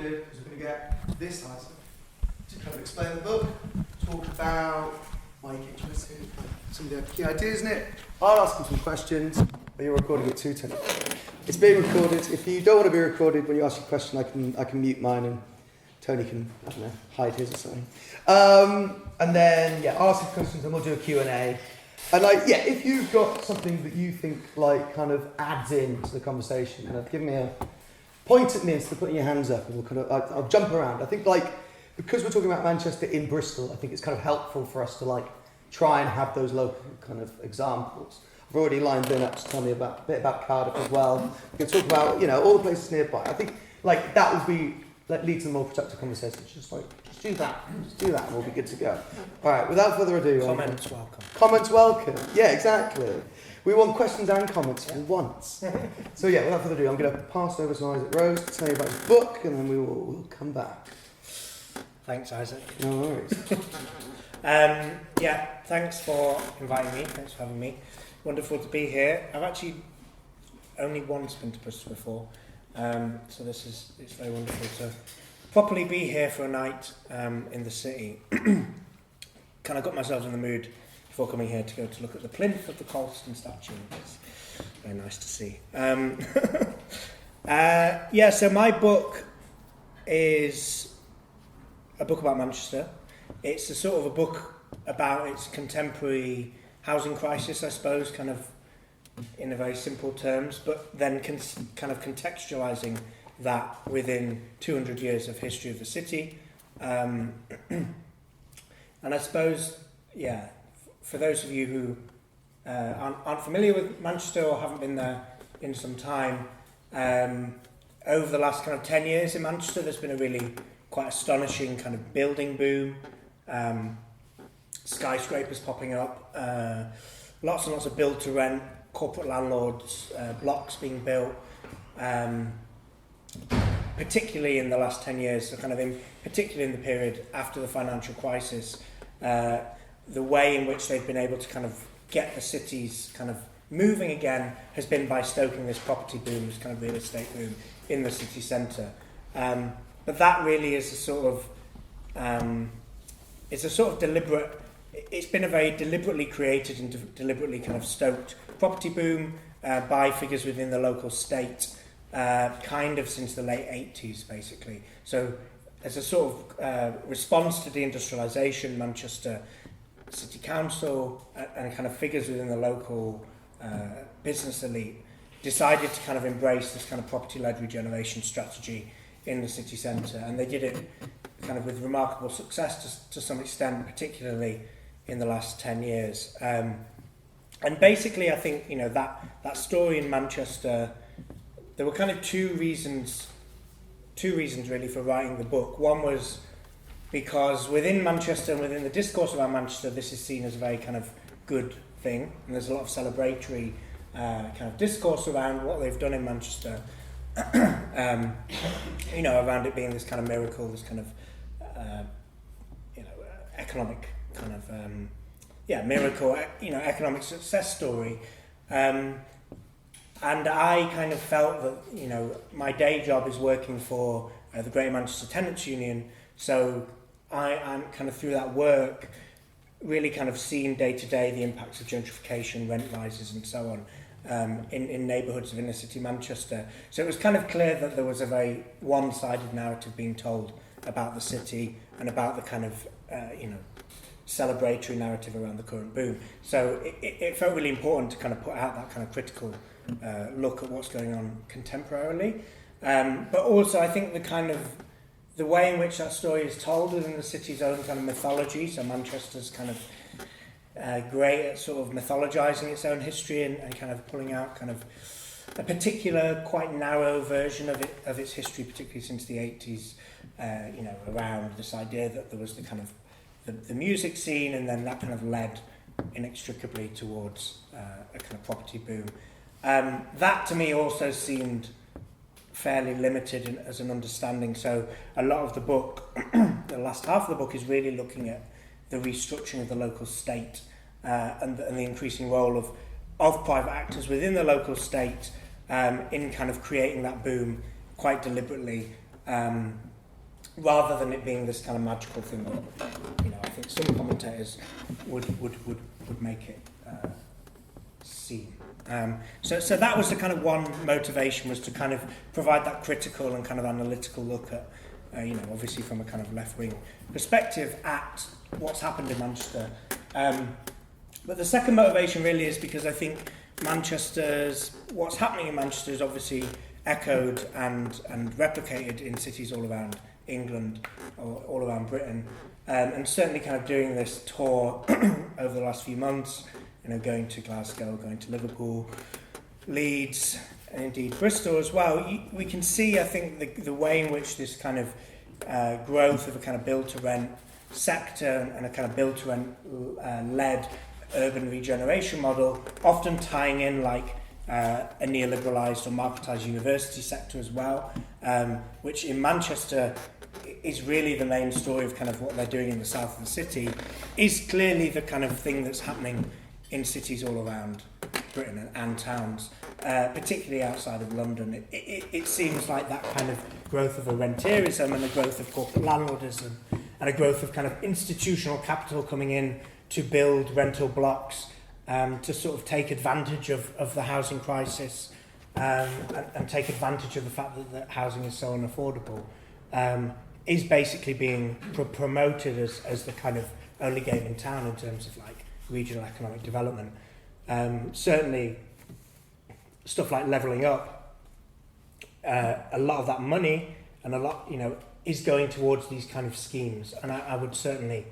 good, because we're going to get this item to kind of explain the book, talk about why you came to listen, some of the key ideas in it. I'll ask them some questions, but you're recording it too, Tony. It's being recorded. If you don't want to be recorded when you ask your question, I can mute mine and Tony can, I don't know, hide his or something. And then, ask your questions and we'll do a Q&A. And if you've got something that you think kind of adds into the conversation, kind of give me a point at me instead of putting your hands up, and we'll kind of I'll jump around. I think because we're talking about Manchester in Bristol, I think it's kind of helpful for us to try and have those local kind of examples. I've already lined Ben up to tell me a bit about Cardiff as well. We can talk about all the places nearby. I think that would be lead to a more productive conversation. Just do that, and we'll be good to go. All right, without further ado. Comments welcome. Comments welcome. Yeah, exactly. We want questions and comments for once. So without further ado, I'm going to pass over to Isaac Rose to tell you about his book, and then we'll come back. Thanks, Isaac. No worries. Thanks for inviting me. Thanks for having me. Wonderful to be here. I've actually only once been to Bristol before, so it's very wonderful to properly be here for a night in the city. Kind of got myself in the mood before coming here to go to look at the plinth of the Colston statue. It's very nice to see. So my book is a book about Manchester. It's a sort of a book about its contemporary housing crisis, I suppose, kind of in a very simple terms, but then kind of contextualising that within 200 years of history of the city. And I suppose, for those of you who aren't familiar with Manchester or haven't been there in some time, over the last kind of 10 years in Manchester, there's been a really quite astonishing kind of building boom, skyscrapers popping up, lots and lots of build to rent, corporate landlords, blocks being built, particularly in the last 10 years, so particularly in the period after the financial crisis, the way in which they've been able to kind of get the cities kind of moving again has been by stoking this property boom, this kind of real estate boom in the city centre. But that really is it's a sort of deliberate, it's been a very deliberately created and deliberately kind of stoked property boom by figures within the local state, kind of since the late 80s, basically. So as a sort of response to deindustrialisation, Manchester City Council and kind of figures within the local business elite decided to kind of embrace this kind of property-led regeneration strategy in the city centre, and they did it kind of with remarkable success to some extent, particularly in the last 10 years. And basically, I think, that story in Manchester, there were kind of two reasons really for writing the book. One was because within Manchester and within the discourse around Manchester, this is seen as a very kind of good thing, and there's a lot of celebratory kind of discourse around what they've done in Manchester, around it being this kind of miracle, this kind of economic kind of miracle, economic success story. And I kind of felt that, my day job is working for the Greater Manchester Tenants Union, so I'm kind of through that work really kind of seeing day to day the impacts of gentrification, rent rises and so on in neighbourhoods of inner city Manchester. So it was kind of clear that there was a very one-sided narrative being told about the city and about the kind of, celebratory narrative around the current boom. So it felt really important to kind of put out that kind of critical look at what's going on contemporarily. But also I think the way in which that story is told within the city's own kind of mythology, so Manchester's kind of great at sort of mythologizing its own history and kind of pulling out kind of a particular quite narrow version of its history, particularly since the 80s, around this idea that there was the kind of the music scene, and then that kind of led inextricably towards a kind of property boom. That to me also seemed fairly limited as an understanding. So a lot of the book, the last half of the book, is really looking at the restructuring of the local state and the increasing role of private actors within the local state in kind of creating that boom quite deliberately. rather than it being this kind of magical thing that, I think some commentators would make it seem. So that was the kind of one motivation, was to kind of provide that critical and kind of analytical look at, obviously from a kind of left-wing perspective at what's happened in Manchester. But the second motivation really is because I think what's happening in Manchester is obviously echoed and replicated in cities all around England or all around Britain, and certainly kind of doing this tour over the last few months, going to Glasgow, going to Liverpool, Leeds, and indeed Bristol as well. We can see, I think, the way in which this kind of growth of a kind of build-to-rent sector and a kind of build-to-rent led urban regeneration model, often tying in like a neoliberalised or marketised university sector as well, which in Manchester is really the main story of kind of what they're doing in the south of the city, is clearly the kind of thing that's happening in cities all around Britain and towns, particularly outside of London. It seems like that kind of growth of a rentierism and a growth of corporate landlordism and a growth of kind of institutional capital coming in to build rental blocks, to sort of take advantage of the housing crisis, and take advantage of the fact that housing is so unaffordable, is basically being promoted as the kind of only game in town in terms of like regional economic development. Certainly stuff like levelling up, a lot of that money and a lot, is going towards these kind of schemes. And I would certainly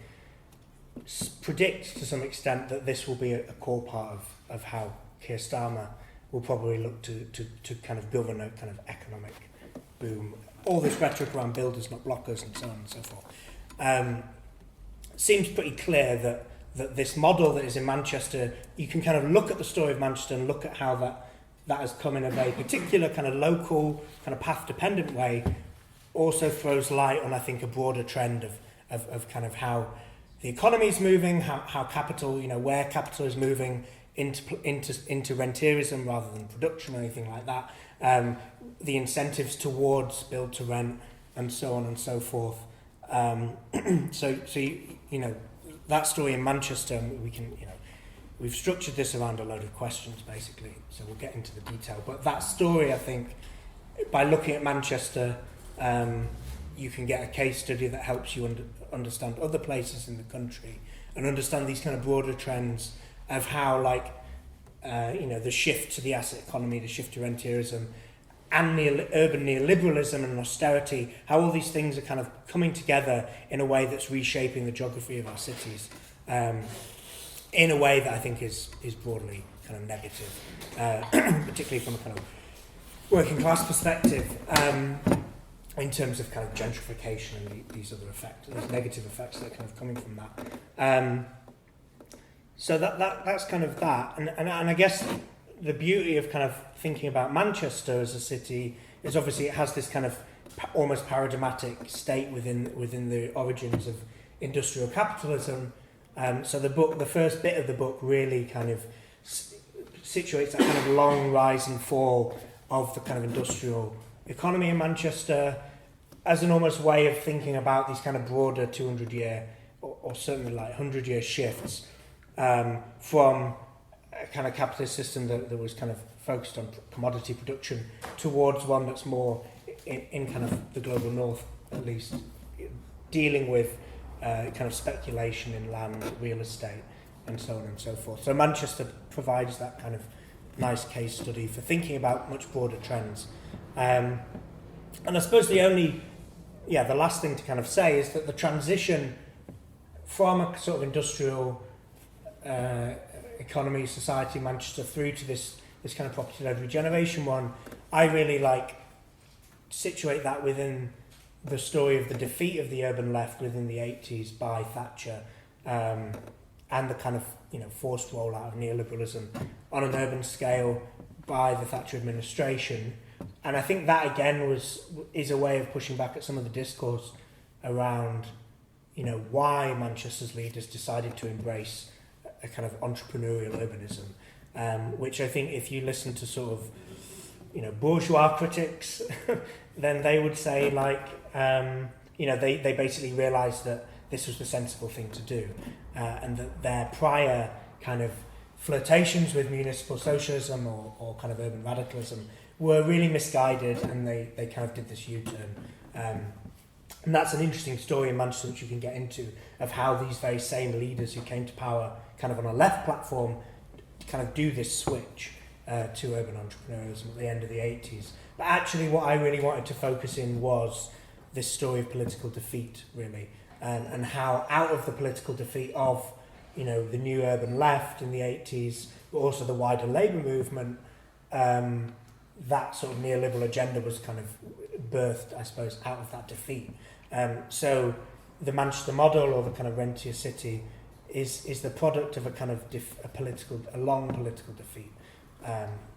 predict to some extent that this will be a core part of how Keir Starmer will probably look to kind of govern a kind of economic boom. All this rhetoric around builders, not blockers, and so on and so forth. Seems pretty clear that this model that is in Manchester, you can kind of look at the story of Manchester and look at how that has come in a very particular kind of local, kind of path-dependent way, also throws light on, I think, a broader trend of kind of how the economy is moving, how capital, where capital is moving into rentierism rather than production or anything like that, the incentives towards build to rent and so on and so forth. So that story in Manchester, we've structured this around a load of questions basically, so we'll get into the detail. But that story, I think, by looking at Manchester, you can get a case study that helps you understand other places in the country and understand these kind of broader trends of how, the shift to the asset economy, the shift to rentierism, and urban neoliberalism and austerity, how all these things are kind of coming together in a way that's reshaping the geography of our cities, in a way that I think is broadly kind of negative, particularly from a kind of working class perspective, in terms of kind of gentrification and these other effects, these negative effects that are kind of coming from that. So that's kind of that, and I guess the beauty of kind of thinking about Manchester as a city is obviously it has this kind of almost paradigmatic state within the origins of industrial capitalism. So the first bit of the book really kind of situates that kind of long rise and fall of the kind of industrial economy in Manchester as an almost way of thinking about these kind of broader 200-year or certainly like 100-year shifts from a kind of capitalist system that was kind of focused on commodity production towards one that's more in kind of the global north, at least, dealing with kind of speculation in land, real estate, and so on and so forth. So Manchester provides that kind of nice case study for thinking about much broader trends. And I suppose the last thing to kind of say is that the transition from a sort of industrial economy, society, Manchester, through to this kind of property-led regeneration one, I really situate that within the story of the defeat of the urban left within the 80s by Thatcher, and the kind of forced rollout of neoliberalism on an urban scale by the Thatcher administration. And I think that again is a way of pushing back at some of the discourse around why Manchester's leaders decided to embrace a kind of entrepreneurial urbanism, which I think if you listen to sort of bourgeois critics then they would say they basically realised that this was the sensible thing to do, and that their prior kind of flirtations with municipal socialism or kind of urban radicalism were really misguided, and they kind of did this U-turn. And that's an interesting story in Manchester, which you can get into, of how these very same leaders who came to power kind of on a left platform kind of do this switch to urban entrepreneurialism at the end of the 80s. But actually what I really wanted to focus in was this story of political defeat, really, and how out of the political defeat of, the new urban left in the 80s, but also the wider labour movement, that sort of neoliberal agenda was kind of birthed, I suppose, out of that defeat. So the Manchester model, or the kind of Rentier City, is the product of a kind of a long political defeat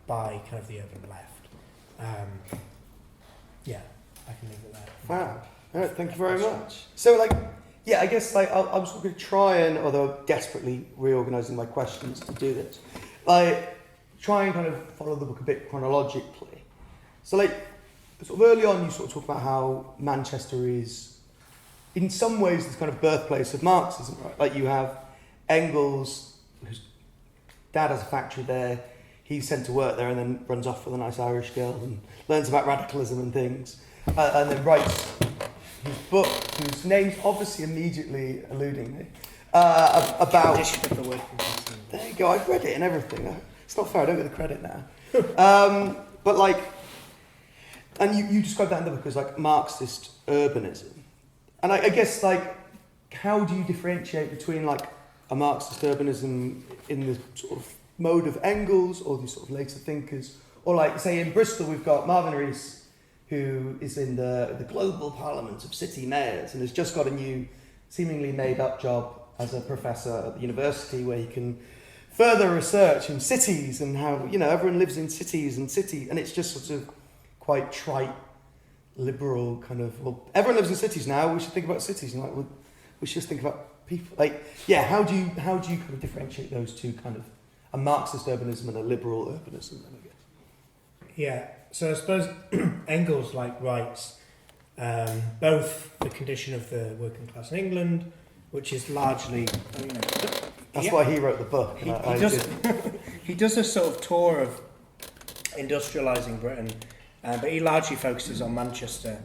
by kind of the urban left. Yeah, I can leave it there. Wow. All right, thank you very much. So, I guess I'm sort of going to try and, although desperately reorganising my questions to do this, try and kind of follow the book a bit chronologically. So, sort of early on, you sort of talk about how Manchester is, in some ways, this kind of birthplace of Marxism, right? Like, you have Engels, whose dad has a factory there. He's sent to work there and then runs off with a nice Irish girl and learns about radicalism and things, and then writes his book, whose name's obviously immediately eluding me, about... There you go, I've read it and everything. It's not fair, I don't get the credit now. But and you describe that in the book as Marxist urbanism. And I guess how do you differentiate between a Marxist urbanism in the sort of mode of Engels or these sort of later thinkers, or say in Bristol we've got Marvin Rees, who is in the global parliament of city mayors and has just got a new, seemingly made-up job as a professor at the university where he can further research in cities and how, everyone lives in cities, and it's just sort of quite trite, liberal kind of, well, everyone lives in cities now, we should think about cities, and we should just think about people. How do you kind of differentiate those two, kind of a Marxist urbanism and a liberal urbanism, then, I guess? Yeah. So I suppose Engels writes both the condition of the working class in England, which is largely, that's why he wrote the book. He does a sort of tour of industrialising Britain, but he largely focuses on Manchester,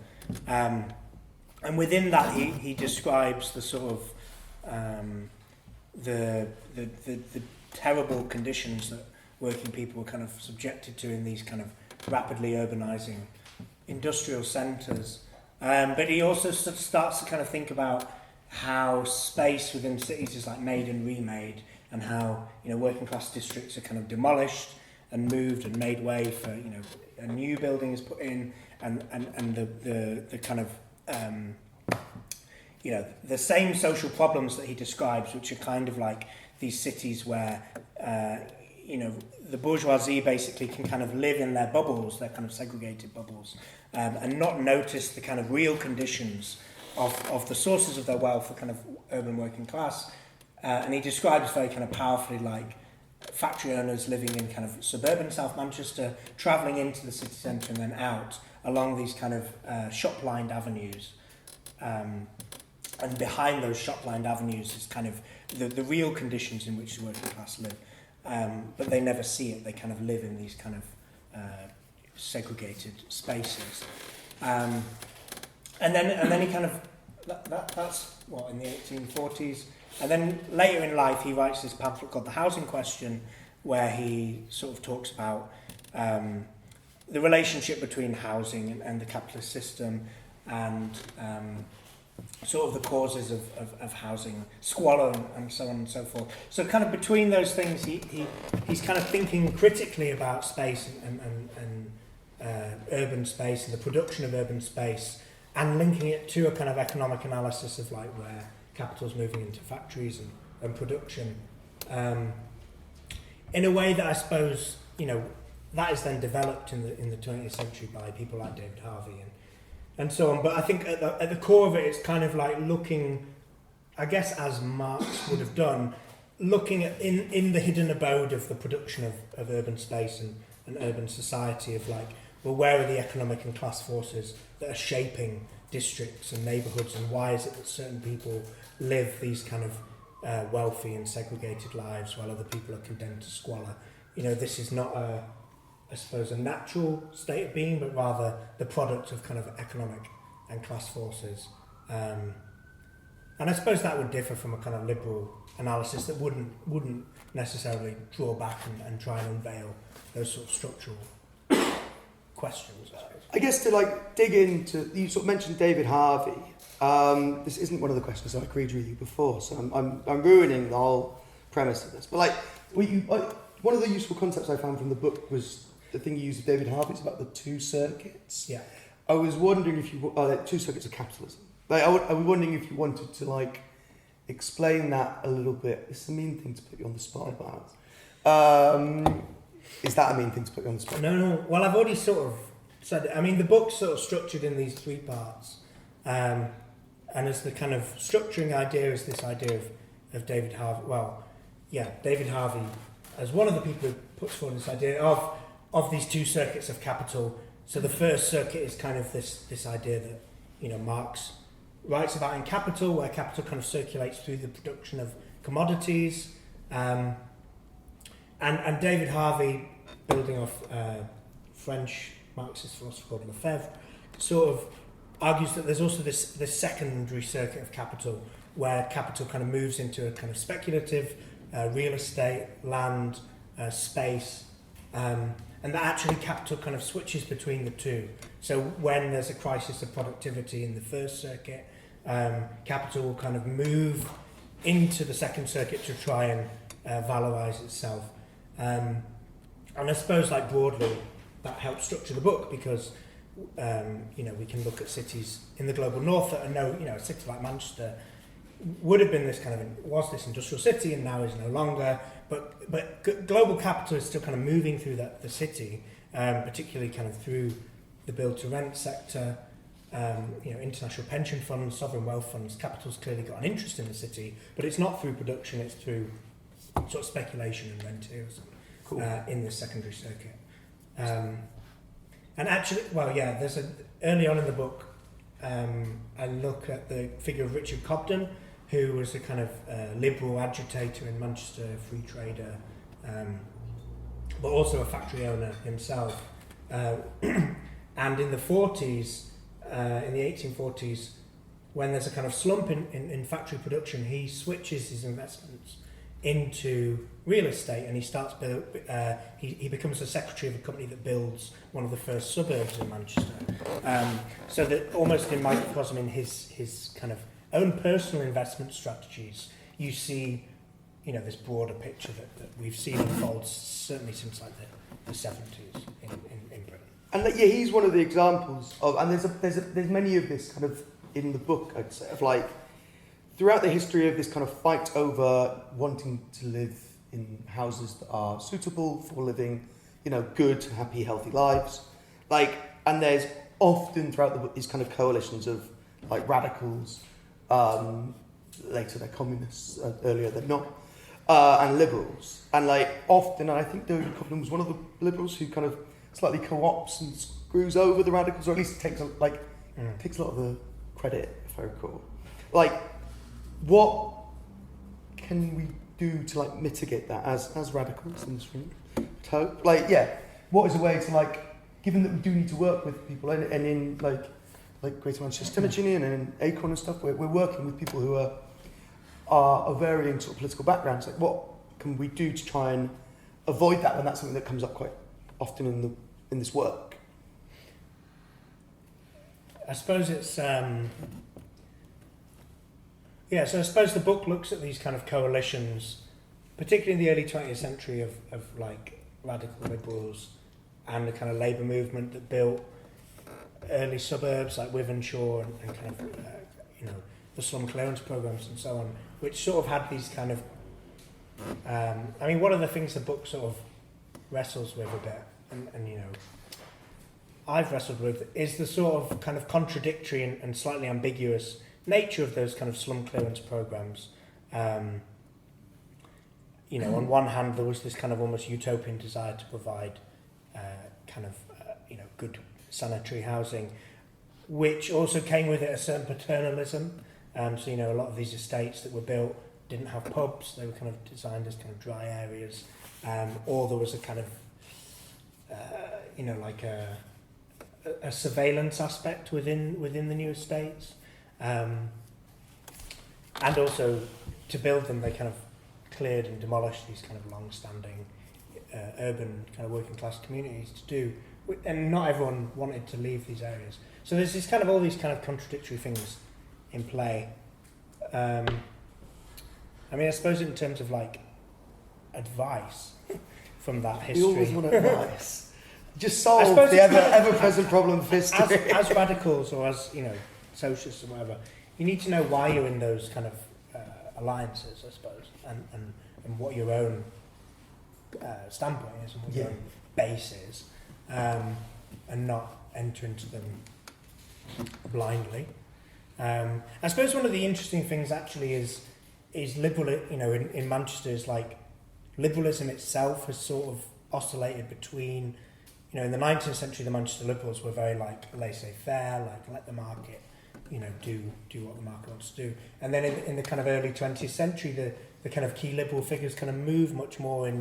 and within that he describes the sort of the terrible conditions that working people were kind of subjected to in these kind of rapidly urbanising industrial centres. But he also sort of starts to kind of think about how space within cities is made and remade, and how working class districts are kind of demolished and moved and made way for a new building is put in, and the kind of the same social problems that he describes, which are kind of these cities where the bourgeoisie basically can kind of live in their bubbles, their kind of segregated bubbles, and not notice the kind of real conditions of the sources of their wealth, the kind of urban working class. And he describes very kind of powerfully factory owners living in kind of suburban South Manchester, travelling into the city centre and then out along these kind of shop-lined avenues. And behind those shop-lined avenues is kind of the real conditions in which the working class live. But they never see it. They kind of live in these kind of segregated spaces. And then he kind of, that's what, in the 1840s. And then later in life, he writes this pamphlet called The Housing Question, where he sort of talks about the relationship between housing and the capitalist system, and sort of the causes of housing squalor and so on and so forth. So kind of between those things, he's kind of thinking critically about space and urban space and the production of urban space, and linking it to a kind of economic analysis of where capital's moving into factories and production, in a way that I suppose that is then developed in the 20th century by people like David Harvey and so on. But I think at the core of it, it's kind of looking, I guess, as Marx would have done, looking at in the hidden abode of the production of urban space and urban society, of well, where are the economic and class forces that are shaping districts and neighbourhoods, and why is it that certain people live these kind of wealthy and segregated lives while other people are condemned to squalor. This is not I suppose, a natural state of being, but rather the product of kind of economic and class forces. And I suppose that would differ from a kind of liberal analysis that wouldn't necessarily draw back and try and unveil those sort of structural questions. I guess to dig into, you sort of mentioned David Harvey. This isn't one of the questions I agreed with you before, so I'm ruining the whole premise of this. But one of the useful concepts I found from the book was the thing you used with David Harvey. It's about the two circuits. Yeah. I was wondering if you two circuits of capitalism. I was wondering if you wanted to explain that a little bit. It's a mean thing to put you on the spot about. Is that a mean thing to put you on the spot? No. Well, I've already sort of said it. I mean, the book's sort of structured in these three parts. And as the kind of structuring idea is this idea of David Harvey. Well, yeah, David Harvey as one of the people who puts forward this idea of these two circuits of capital. So the first circuit is kind of this idea that, Marx writes about in Capital, where capital kind of circulates through the production of commodities. And David Harvey, building off French Marxist philosopher called Lefebvre, sort of argues that there's also this secondary circuit of capital, where capital kind of moves into a kind of speculative real estate, land, space, and that actually capital kind of switches between the two. So when there's a crisis of productivity in the first circuit, capital will kind of move into the second circuit to try and valorize itself. And I suppose, broadly, that helps structure the book because, we can look at cities in the global north that are a city like Manchester would have been was this industrial city and now is no longer, but global capital is still kind of moving through the city, particularly kind of through the build-to-rent sector, international pension funds, sovereign wealth funds. Capital's clearly got an interest in the city, but it's not through production, it's through sort of speculation and rentiers in this secondary circuit. And actually, there's early on in the book, I look at the figure of Richard Cobden, who was a kind of liberal agitator in Manchester, free trader, but also a factory owner himself. And in the 40s, in the 1840s, when there's a kind of slump in factory production, he switches his investments into real estate, and he starts he becomes the secretary of a company that builds one of the first suburbs in Manchester. So that almost in microcosm in his kind of own personal investment strategies, you see, this broader picture that we've seen unfold certainly since the 70s in Britain. And he's one of the examples of, and there's many of this kind of in the book, I'd say, of throughout the history of this kind of fight over wanting to live in houses that are suitable for living, good, happy, healthy lives. And there's often throughout the book these kind of coalitions of radicals, later they're communists, earlier they're not, and liberals. And often, and I think David Cobden was one of the liberals who kind of slightly co-opts and screws over the radicals, or at least takes a lot of the credit, if I recall. What can we do to mitigate that as radicals in this room? What is a way to given that we do need to work with people and in Greater Manchester Timber Union and in Acorn and stuff, we're working with people who are of varying sort of political backgrounds. What can we do to try and avoid that when that's something that comes up quite often in this work? I suppose it's so I suppose the book looks at these kind of coalitions, particularly in the early 20th century, of radical liberals and the kind of labour movement that built early suburbs like Wythenshawe and kind of the slum clearance programs and so on, which sort of had these kind of one of the things the book sort of wrestles with a bit, and I've wrestled with, is the sort of kind of contradictory and slightly ambiguous nature of those kind of slum clearance programs. On one hand, there was this kind of almost utopian desire to provide good sanitary housing, which also came with it a certain paternalism. So, a lot of these estates that were built didn't have pubs. They were kind of designed as kind of dry areas. Or there was a kind of, like a surveillance aspect within the new estates. And also, to build them, they kind of cleared and demolished these kind of long-standing urban kind of working class communities to do, and not everyone wanted to leave these areas. So there's this kind of all these kind of contradictory things in play. I suppose in terms of like advice from that history. You always want advice. Just solve the ever-present problem of history. As radicals or as socialists or whatever, you need to know why you're in those kind of alliances, I suppose, and what your own standpoint is and what your own base is, and not enter into them blindly. I suppose one of the interesting things actually is liberal. In Manchester, is like liberalism itself has sort of oscillated between. In the 19th century, the Manchester Liberals were very like laissez-faire, like let the market, do what the market wants to do. And then in the kind of early 20th century, the kind of key liberal figures kind of moved much more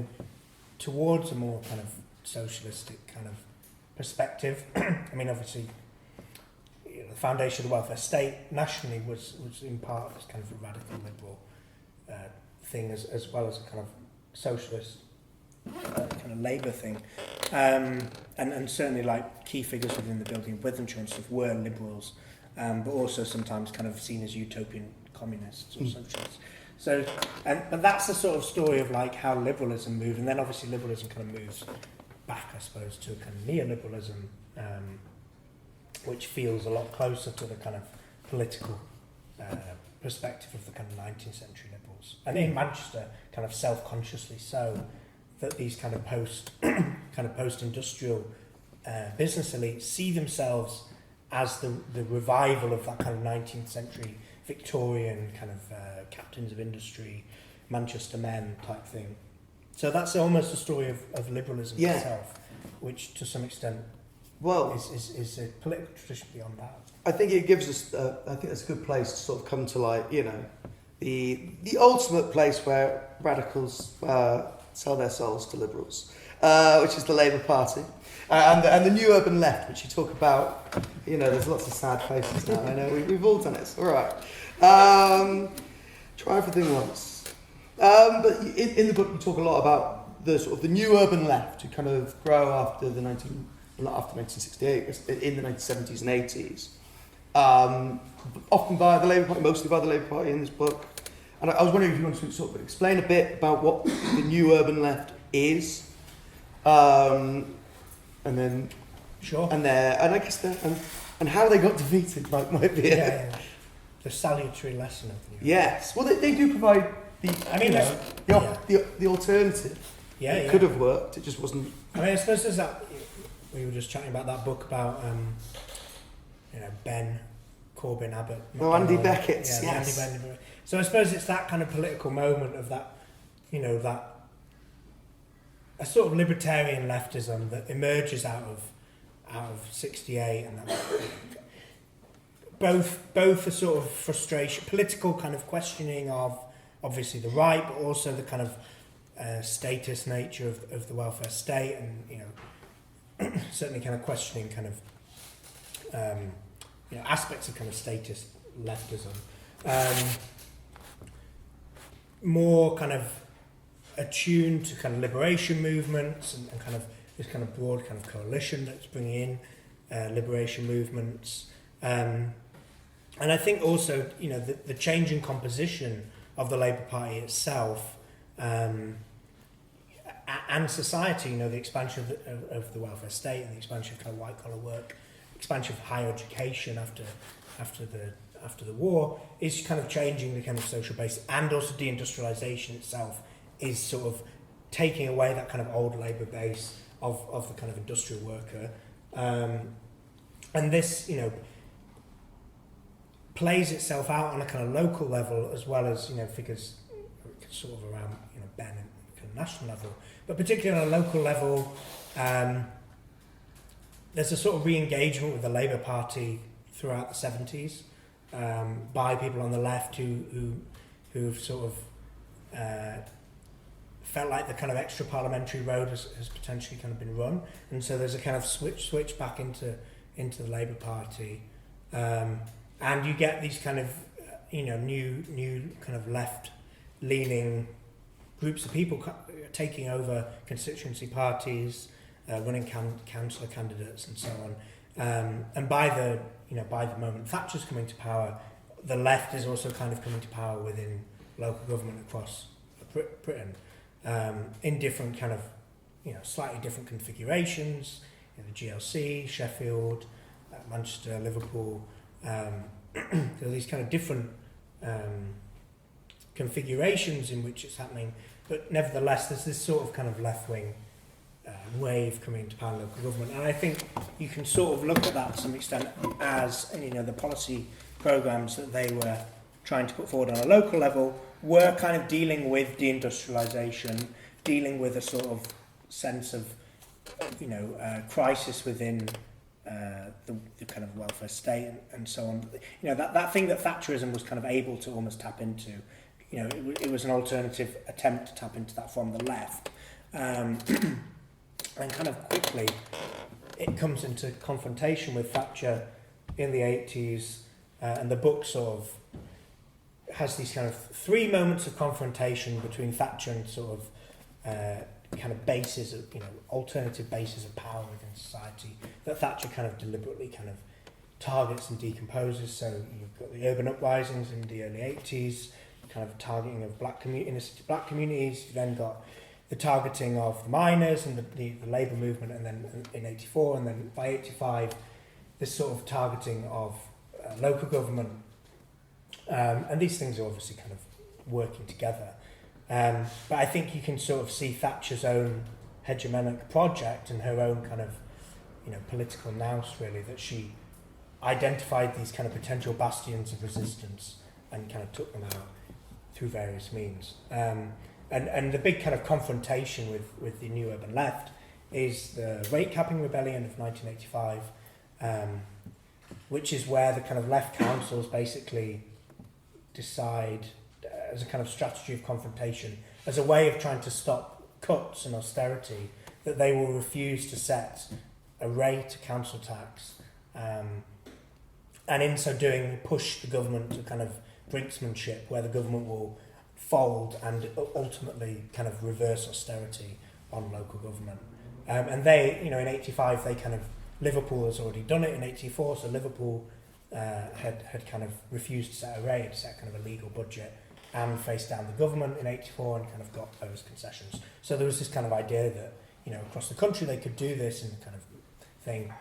towards a more kind of socialistic kind of perspective. Obviously, the foundation of the welfare state nationally was in part as kind of a radical liberal thing, as well as a kind of socialist kind of Labour thing, and certainly like key figures within the building of Withenshaw and stuff were liberals, but also sometimes kind of seen as utopian communists or socialists. So, but that's the sort of story of like how liberalism moved, and then obviously liberalism kind of moves back, I suppose, to kind of neoliberalism, which feels a lot closer to the kind of political perspective of the kind of 19th century liberals, and in Manchester, kind of self-consciously so. That these kind of post-industrial business elites see themselves as the revival of that kind of 19th century Victorian kind of captains of industry, Manchester men type thing. So that's almost a story of liberalism itself, which to some extent is a political tradition beyond that. I think it gives us. I think it's a good place to sort of come to like the ultimate place where radicals. Sell their souls to liberals, which is the Labour Party, and the new urban left, which you talk about. There's lots of sad faces now. I know we've all done it. It's all right. Try everything once. But in the book, you talk a lot about the sort of the new urban left, who kind of grow after 1968, in the 1970s and 80s. Often by the Labour Party, mostly by the Labour Party in this book. And I was wondering if you want to sort of explain a bit about what the new urban left is, and then sure, and I guess and how they got defeated might be the salutary lesson of the new. Yes, well they do provide the alternative. It could have worked. It just wasn't. I suppose there's that. We were just chatting about that book about Ben Corbyn Abbott. Andy Beckett. Yes. Andy Beckett. So I suppose it's that kind of political moment of that, that a sort of libertarian leftism that emerges out of 68, and that both a sort of frustration, political kind of questioning of obviously the right, but also the kind of status nature of the welfare state, and certainly kind of questioning kind of aspects of kind of statist leftism. More kind of attuned to kind of liberation movements and kind of this kind of broad kind of coalition that's bringing in liberation movements. And I think also, the changing composition of the Labour Party itself and society, the expansion of the welfare state and the expansion of kind of white-collar work, expansion of higher education after the war is kind of changing the kind of social base, and also deindustrialisation itself is sort of taking away that kind of old labour base of the kind of industrial worker, and this plays itself out on a kind of local level as well as figures sort of around Ben and kind of national level, but particularly on a local level. There's a sort of re-engagement with the Labour Party throughout the 70s by people on the left who've sort of felt like the kind of extra parliamentary road has potentially kind of been run, and so there's a kind of switch back into the Labour Party, and you get these kind of new kind of left leaning groups of people taking over constituency parties, running councillor candidates and so on, and by the moment Thatcher's coming to power, the left is also kind of coming to power within local government across Britain, in different kind of slightly different configurations, the GLC, Sheffield, Manchester, Liverpool, so these kind of different configurations in which it's happening, but nevertheless there's this sort of kind of left-wing wave coming into power in local government, and I think you can sort of look at that to some extent as the policy programmes that they were trying to put forward on a local level were kind of dealing with deindustrialisation, dealing with a sort of sense of crisis within the kind of welfare state and so on. That thing that Thatcherism was kind of able to almost tap into, it was an alternative attempt to tap into that from the left, and kind of quickly it comes into confrontation with Thatcher in the 80s, and the book sort of has these kind of three moments of confrontation between Thatcher and sort of kind of bases of, alternative bases of power within society that Thatcher kind of deliberately kind of targets and decomposes. So you've got the urban uprisings in the early 80s, kind of targeting of inner city black communities. You've then got the targeting of the miners and the labour movement, and then in 84, and then by 85, this sort of targeting of local government. And these things are obviously kind of working together. But I think you can sort of see Thatcher's own hegemonic project and her own kind of, political nous, really, that she identified these kind of potential bastions of resistance and kind of took them out through various means. And the big kind of confrontation with the new urban left is the rate capping rebellion of 1985, which is where the kind of left councils basically decide, as a kind of strategy of confrontation, as a way of trying to stop cuts and austerity, that they will refuse to set a rate, a council tax, and in so doing push the government to kind of brinksmanship, where the government will fold and ultimately kind of reverse austerity on local government. And they, in 85, they kind of, Liverpool has already done it in 84, so Liverpool had kind of refused to set a rate, set kind of a legal budget, and faced down the government in 84 and kind of got those concessions. So there was this kind of idea that, across the country they could do this and kind of thing.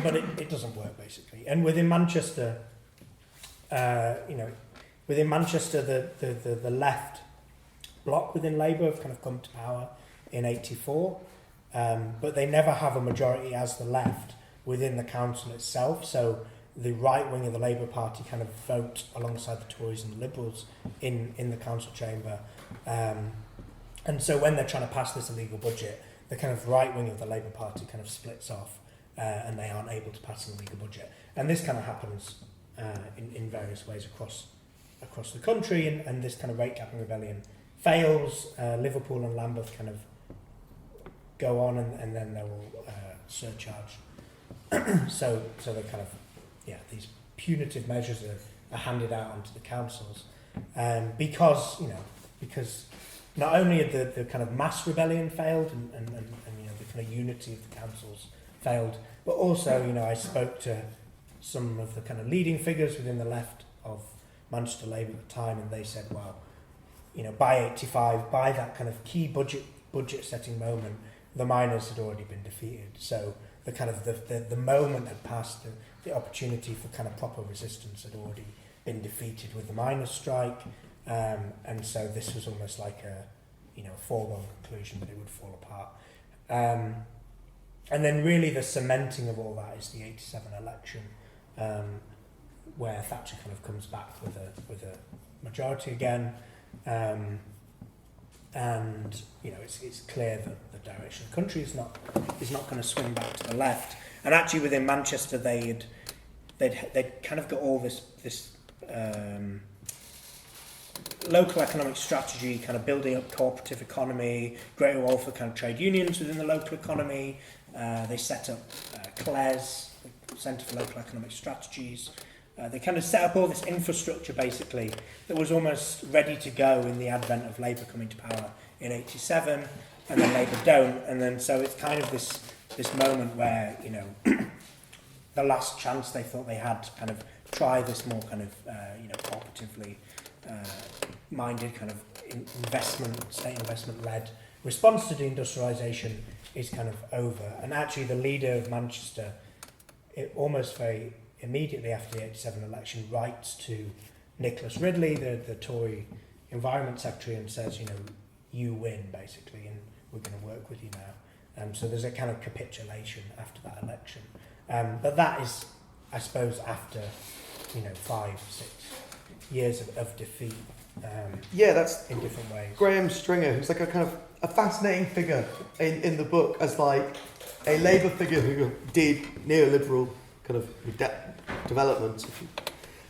But it doesn't work, basically. And within Manchester, within Manchester, the left bloc within Labour have kind of come to power in 84, but they never have a majority as the left within the council itself. So the right wing of the Labour Party kind of vote alongside the Tories and the Liberals in the council chamber. And so when they're trying to pass this illegal budget, the kind of right wing of the Labour Party kind of splits off, and they aren't able to pass an illegal budget. And this kind of happens in various ways across the country, and this kind of rate capping rebellion fails. Liverpool and Lambeth kind of go on, and then they will surcharge. so they kind of, these punitive measures are handed out onto the councils, because not only had the kind of mass rebellion failed and the kind of unity of the councils failed, but also I spoke to some of the kind of leading figures within the left of Manchester Labour at the time, and they said, well, by 85, by that kind of key budget setting moment, the miners had already been defeated. So the kind of the moment had passed, the opportunity for kind of proper resistance had already been defeated with the miners' strike, and so this was almost like a foregone conclusion that it would fall apart. And then really the cementing of all that is the 87 election, where Thatcher kind of comes back with a majority again, and it's clear that the direction of the country is not going to swing back to the left. And actually, within Manchester, they'd kind of got all this local economic strategy, kind of building up cooperative economy, greater role for kind of trade unions within the local economy. They set up CLES, the Centre for Local Economic Strategies. They kind of set up all this infrastructure, basically, that was almost ready to go in the advent of Labour coming to power in '87, and then Labour don't. And then so it's kind of this moment where, the last chance they thought they had to kind of try this more kind of, cooperatively minded kind of state investment-led response to deindustrialisation is kind of over. And actually the leader of Manchester, almost very immediately after the '87 election, writes to Nicholas Ridley, the Tory Environment Secretary, and says, you win, basically, and we're going to work with you now. So there's a kind of capitulation after that election. But that is, I suppose, after 5-6 years of defeat. That's in different ways. Graham Stringer, who's like a kind of a fascinating figure in the book as like a Labour figure who did neoliberal kind of development,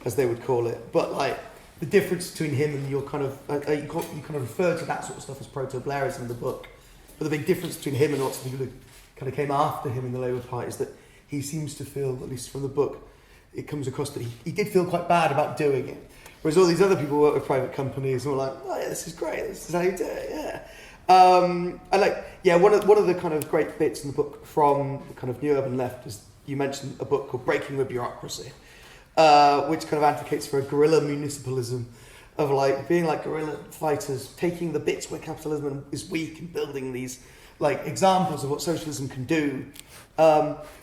as they would call it. But like the difference between him and your kind of you kind of refer to that sort of stuff as proto-Blairism in the book. But the big difference between him and lots of people who kind of came after him in the Labour Party is that he seems to feel, at least from the book, it comes across that he did feel quite bad about doing it. Whereas all these other people work with private companies and were like, oh yeah, this is great, this is how you do it, yeah. One of the kind of great bits in the book from the kind of New Urban Left is you mentioned a book called Breaking the Bureaucracy, which kind of advocates for a guerrilla municipalism of like being like guerrilla fighters, taking the bits where capitalism is weak and building these like examples of what socialism can do.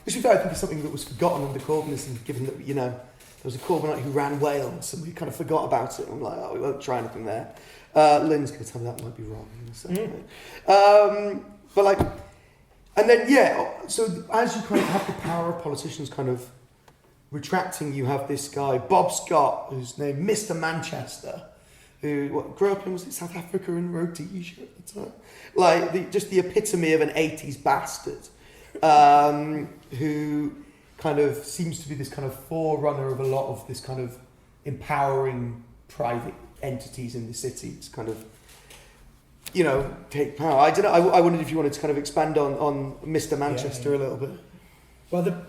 Which I think is something that was forgotten under Corbynism, given that, there was a Corbynite who ran Wales and we kind of forgot about it. I'm like, oh, we won't try anything there. Lynn's going to tell me that might be wrong. But like, and then, so as you kind of have the power of politicians kind of retracting, you have this guy, Bob Scott, who's named Mr. Manchester, who grew up in, was it South Africa and Rhodesia at the time? Like, just the epitome of an 80s bastard, who kind of seems to be this kind of forerunner of a lot of this kind of empowering private entities in the city to kind of, take power. I don't know, I wondered if you wanted to kind of expand on Mr. Manchester a little bit. Well,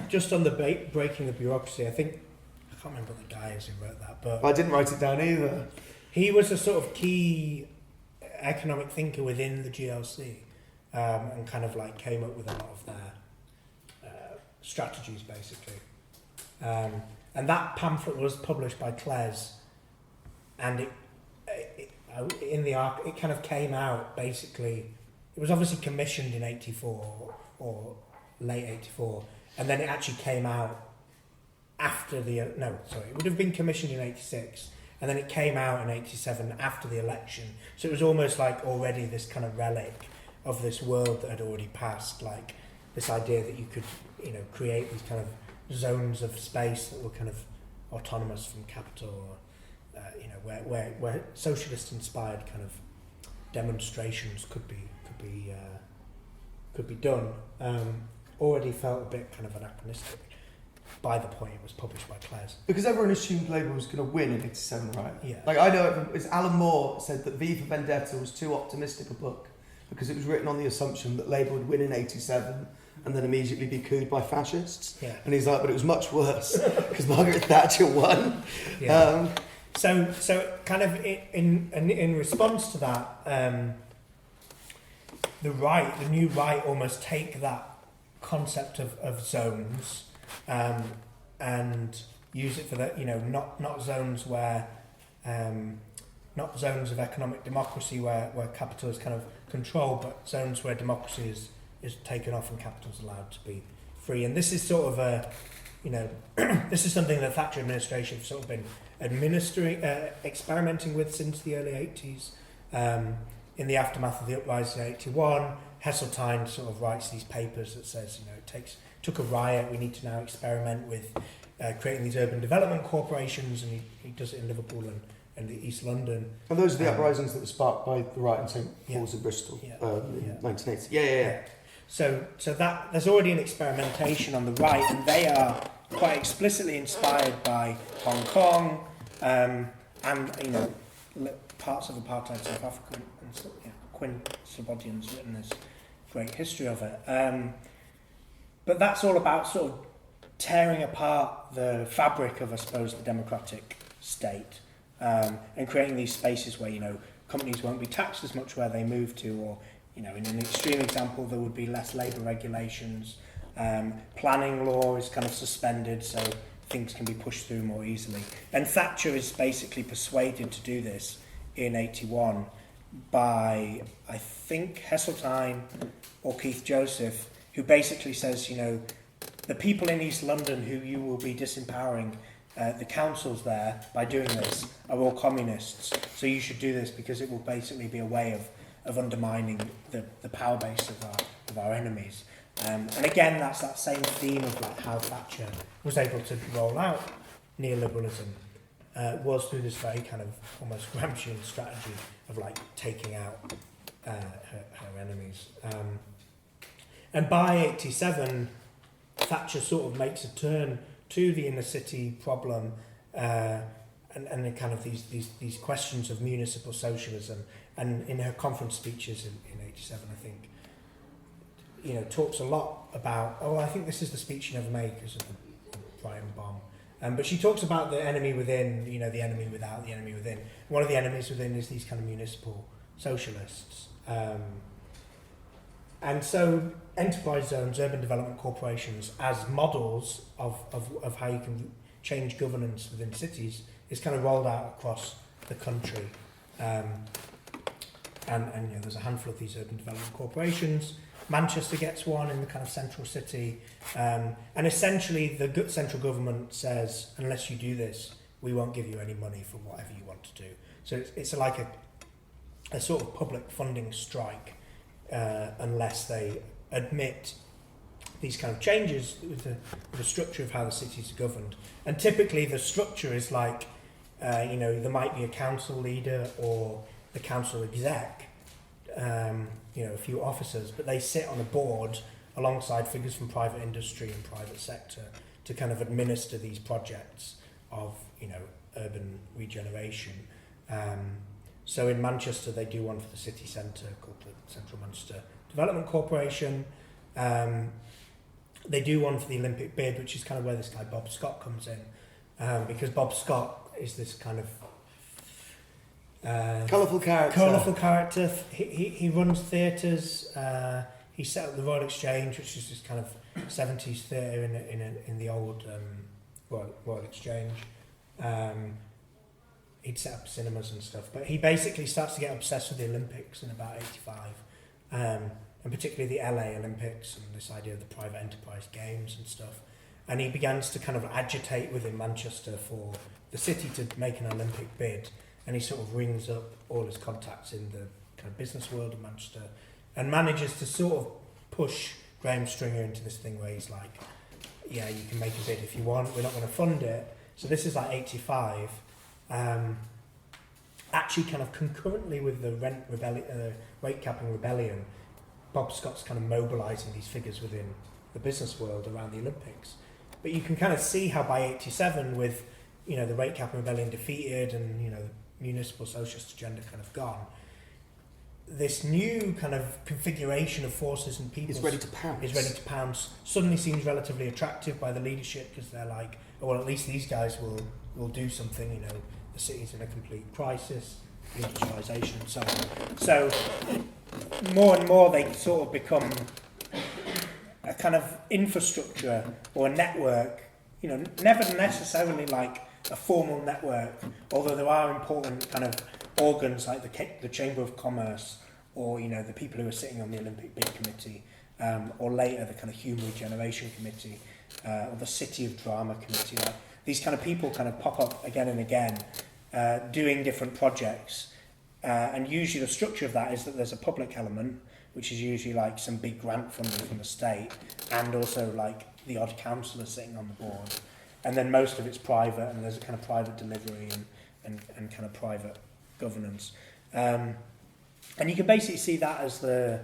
just on the breaking the bureaucracy, I can't remember the guy who wrote that, but I didn't write it down either. He was a sort of key economic thinker within the GLC, and kind of like came up with a lot of their strategies, basically. And that pamphlet was published by CLES, and it kind of came out, basically, it was obviously commissioned in '84 or late '84, and then it actually came out after it would have been commissioned in '86, and then it came out in '87 after the election. So it was almost like already this kind of relic of this world that had already passed, like this idea that you could, create these kind of zones of space that were kind of autonomous from capital, or, where socialist-inspired kind of demonstrations could be done. Already felt a bit kind of anachronistic by the point it was published by CLES. Because everyone assumed Labour was going to win in '87, right? Yeah. Like, I know, Alan Moore said that V for Vendetta was too optimistic a book because it was written on the assumption that Labour would win in '87 and then immediately be cooed by fascists. Yeah. And he's like, but it was much worse because Margaret Thatcher won. Yeah. So kind of in response to that, the new right almost take that concept of zones and use it for the, not zones where not zones of economic democracy where capital is kind of controlled, but zones where democracy is taken off and capital is allowed to be free. And this is sort of this is something that Thatcher administration have sort of been experimenting with since the early 80s. In the aftermath of the uprising in '81, Heseltine sort of writes these papers that says, it took a riot, we need to now experiment with creating these urban development corporations, and he does it in Liverpool and the East London. And those are the uprisings that were sparked by the riot in St Paul's in Bristol in 1980. Yeah. So that there's already an experimentation on the right, and they are quite explicitly inspired by Hong Kong and parts of apartheid South Africa. And so, Quinn Slobodian's written this great history of it. But that's all about sort of tearing apart the fabric of, I suppose, the democratic state, and creating these spaces where, companies won't be taxed as much where they move to, or, in an extreme example, there would be less labour regulations. Planning law is kind of suspended, so things can be pushed through more easily. And Thatcher is basically persuaded to do this in 81 by, I think, Heseltine or Keith Joseph, who basically says, the people in East London who you will be disempowering, the councils there, by doing this, are all communists. So you should do this because it will basically be a way of undermining the power base of our enemies. And again, that's that same theme of like how Thatcher was able to roll out neoliberalism, was through this very kind of almost Gramscian strategy of like taking out her enemies. And by 87, Thatcher sort of makes a turn to the inner city problem, and then kind of these questions of municipal socialism. And in her conference speeches in 87, I think, talks a lot about, I think this is the speech she never made because of the Brighton bomb. But she talks about the enemy within, the enemy without, the enemy within. One of the enemies within is these kind of municipal socialists. And so enterprise zones, urban development corporations, as models of how you can change governance within cities, is kind of rolled out across the country. And there's a handful of these urban development corporations. Manchester gets one in the kind of central city. And essentially the central government says, unless you do this, we won't give you any money for whatever you want to do. So it's like a sort of public funding strike, unless they admit these kind of changes with the structure of how the cities are governed. And typically the structure is like, there might be a council leader or the council exec, a few officers, but they sit on a board alongside figures from private industry and private sector to kind of administer these projects of, urban regeneration. So in Manchester, they do one for the city centre called the Central Manchester Development Corporation. They do one for the Olympic bid, which is kind of where this guy Bob Scott comes in, because Bob Scott is this kind of colourful character. He runs theatres. He set up the Royal Exchange, which is this kind of 70s theatre in the old Royal Exchange. He'd set up cinemas and stuff, but he basically starts to get obsessed with the Olympics in about 85, and particularly the LA Olympics and this idea of the private enterprise games and stuff. And he begins to kind of agitate within Manchester for the city to make an Olympic bid. And he sort of rings up all his contacts in the kind of business world of Manchester and manages to sort of push Graham Stringer into this thing where he's like, yeah, you can make a bid if you want, we're not going to fund it. So this is like 85. Actually kind of concurrently with the rate capping rebellion, Bob Scott's kind of mobilising these figures within the business world around the Olympics. But you can kind of see how by 87 with, the rate capping rebellion defeated and, the municipal socialist agenda kind of gone, this new kind of configuration of forces and people is ready to pounce. Suddenly seems relatively attractive by the leadership because they're like, oh, well, at least these guys will do something. The city's in a complete crisis, industrialisation and so on. So more and more they sort of become a kind of infrastructure or a network, never necessarily like a formal network, although there are important kind of organs like the Chamber of Commerce or, the people who are sitting on the Olympic bid committee, or later the kind of Human Regeneration Committee, or the City of Drama Committee. Like, these kind of people kind of pop up again and again, doing different projects. And usually the structure of that is that there's a public element, which is usually like some big grant funding from the state, and also like the odd councillor sitting on the board. And then most of it's private, and there's a kind of private delivery and kind of private governance. And you can basically see that as the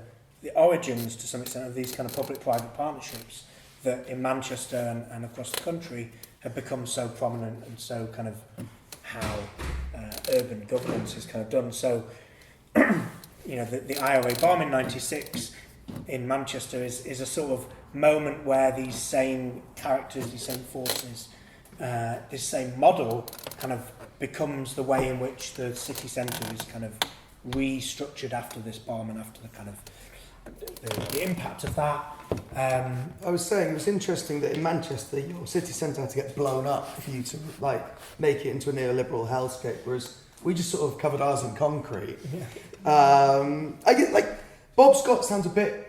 origins, to some extent, of these kind of public-private partnerships that in Manchester and across the country have become so prominent, and so kind of how urban governance is kind of done. So, the IRA bomb in '96 in Manchester is a sort of moment where these same characters, these same forces, this same model kind of becomes the way in which the city centre is kind of restructured after this bomb and after the kind of the impact of that. I was saying it was interesting that in Manchester your city centre had to get blown up for you to make it into a neoliberal hellscape, whereas we just sort of covered ours in concrete. I get Bob Scott sounds a bit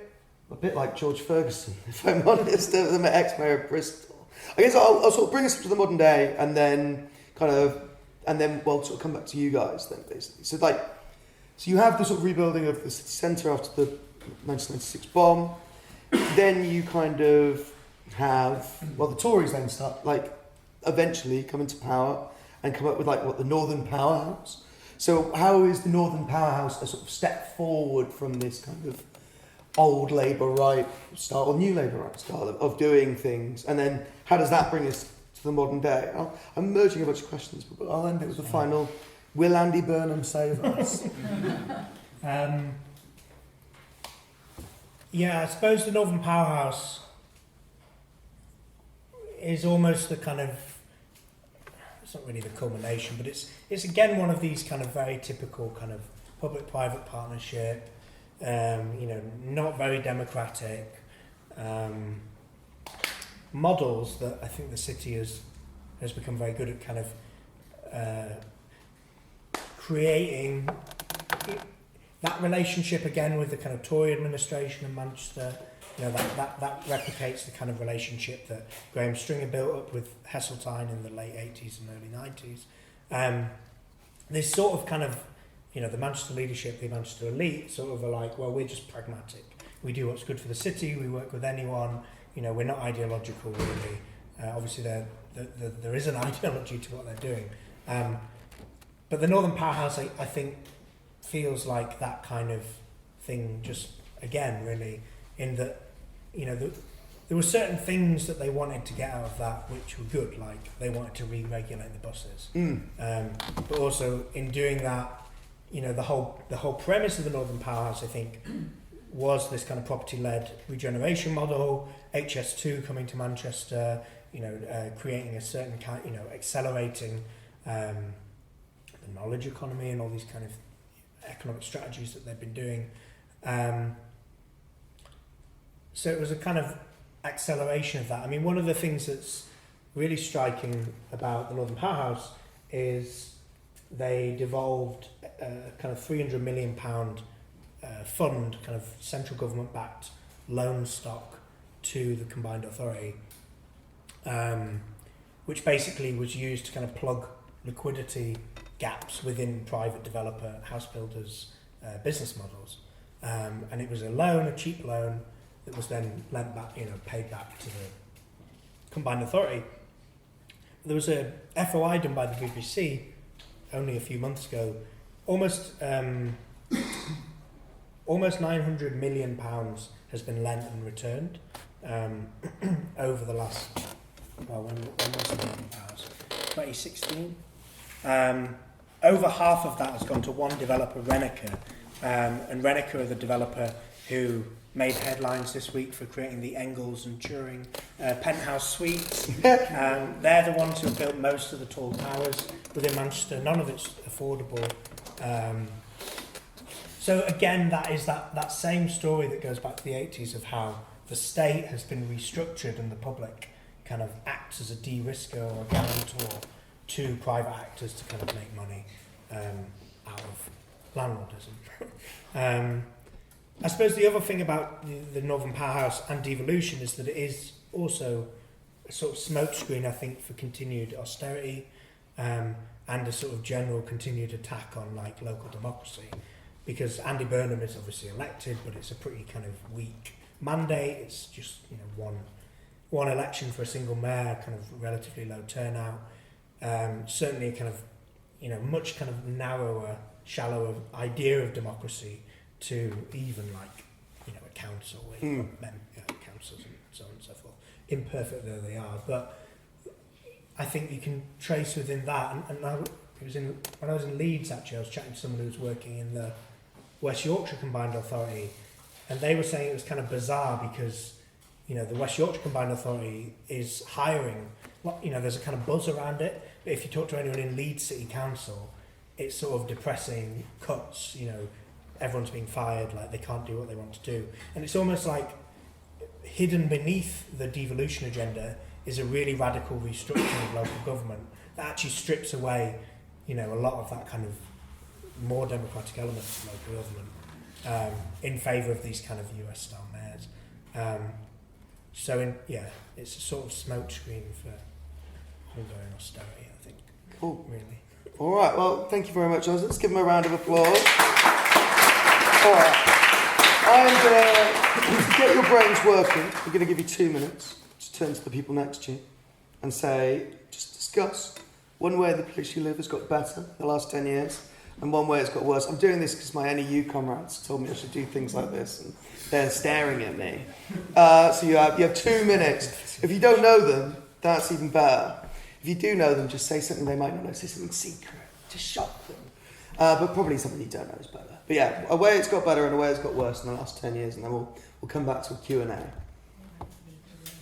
like George Ferguson, if I'm honest, the ex-mayor of Bristol. I guess I'll sort of bring us up to the modern day and then we'll sort of come back to you guys then, basically. So you have the sort of rebuilding of the city centre after the 1996 bomb. Then you kind of have, the Tories then start, eventually come into power and come up with, the Northern Powerhouse. So how is the Northern Powerhouse a sort of step forward from this kind of old Labour right style or new Labour right style of doing things? And then how does that bring us to the modern day? I'm merging a bunch of questions, but I'll end it with the final, will Andy Burnham save us? I suppose the Northern Powerhouse is almost the kind of, it's not really the culmination, but it's again one of these kind of very typical kind of public-private partnership, not very democratic models that I think the city has become very good at kind of creating that relationship again with the kind of Tory administration in Manchester. That replicates the kind of relationship that Graham Stringer built up with Heseltine in the late 80s and early 90s. This sort of kind of, the Manchester leadership, the Manchester elite sort of are like, well, we're just pragmatic. We do what's good for the city, we work with anyone, we're not ideological really. Obviously there is an ideology to what they're doing. But the Northern Powerhouse, I think, feels like that kind of thing just, again, really, in that, there were certain things that they wanted to get out of that which were good, like they wanted to re-regulate the buses. But also in doing that, the whole premise of the Northern Powerhouse, I think, was this kind of property-led regeneration model, HS2 coming to Manchester, creating a certain kind, accelerating the knowledge economy and all these kind of economic strategies that they've been doing. So it was a kind of acceleration of that. I mean, one of the things that's really striking about the Northern Powerhouse is they devolved a kind of £300 million fund, kind of central government backed loan stock to the combined authority, which basically was used to kind of plug liquidity gaps within private developer house builders business models, and it was a cheap loan that was then lent back, paid back to the combined authority. There was a FOI done by the BBC only a few months ago, almost £900 million has been lent and returned over the last, when was it? 2016. Over half of that has gone to one developer, Rentier, and Rentier are the developer who made headlines this week for creating the Engels and Turing penthouse suites. They're the ones who have built most of the tall towers within Manchester. None of it's affordable. So again, that is that same story that goes back to the 80s of how the state has been restructured and the public kind of acts as a de-risker or a guarantor to private actors to kind of make money out of landlordism. I suppose the other thing about the Northern Powerhouse and devolution is that it is also a sort of smokescreen, I think, for continued austerity and a sort of general continued attack on local democracy. Because Andy Burnham is obviously elected, but it's a pretty kind of weak mandate. It's just one election for a single mayor, kind of relatively low turnout. Certainly a kind of much kind of narrower, shallower idea of democracy to even like, a council with councils and so on and so forth, imperfect though they are. But I think you can trace within that, and when I was in Leeds actually, I was chatting to someone who was working in the West Yorkshire Combined Authority, and they were saying it was kind of bizarre because, the West Yorkshire Combined Authority is hiring, there's a kind of buzz around it, but if you talk to anyone in Leeds City Council, it's sort of depressing cuts, everyone's being fired, like they can't do what they want to do. And it's almost like hidden beneath the devolution agenda is a really radical restructuring of local government that actually strips away, a lot of that kind of more democratic elements of local government in favour of these kind of US-style mayors. It's a sort of smokescreen for ongoing austerity, I think. Cool. Really. All right, well, thank you very much, Oz. Let's give them a round of applause. All right. I'm going to get your brains working. I'm going to give you 2 minutes to turn to the people next to you and say, just discuss one way the place you live has got better the last 10 years and one way it's got worse. I'm doing this because my NEU comrades told me I should do things like this and they're staring at me. So you have 2 minutes. If you don't know them, that's even better. If you do know them, just say something they might not know. Say something secret. Just shock them. But probably something you don't know is better. But yeah, a way it's got better and a way it's got worse in the last 10 years, and then we'll come back to a Q&A.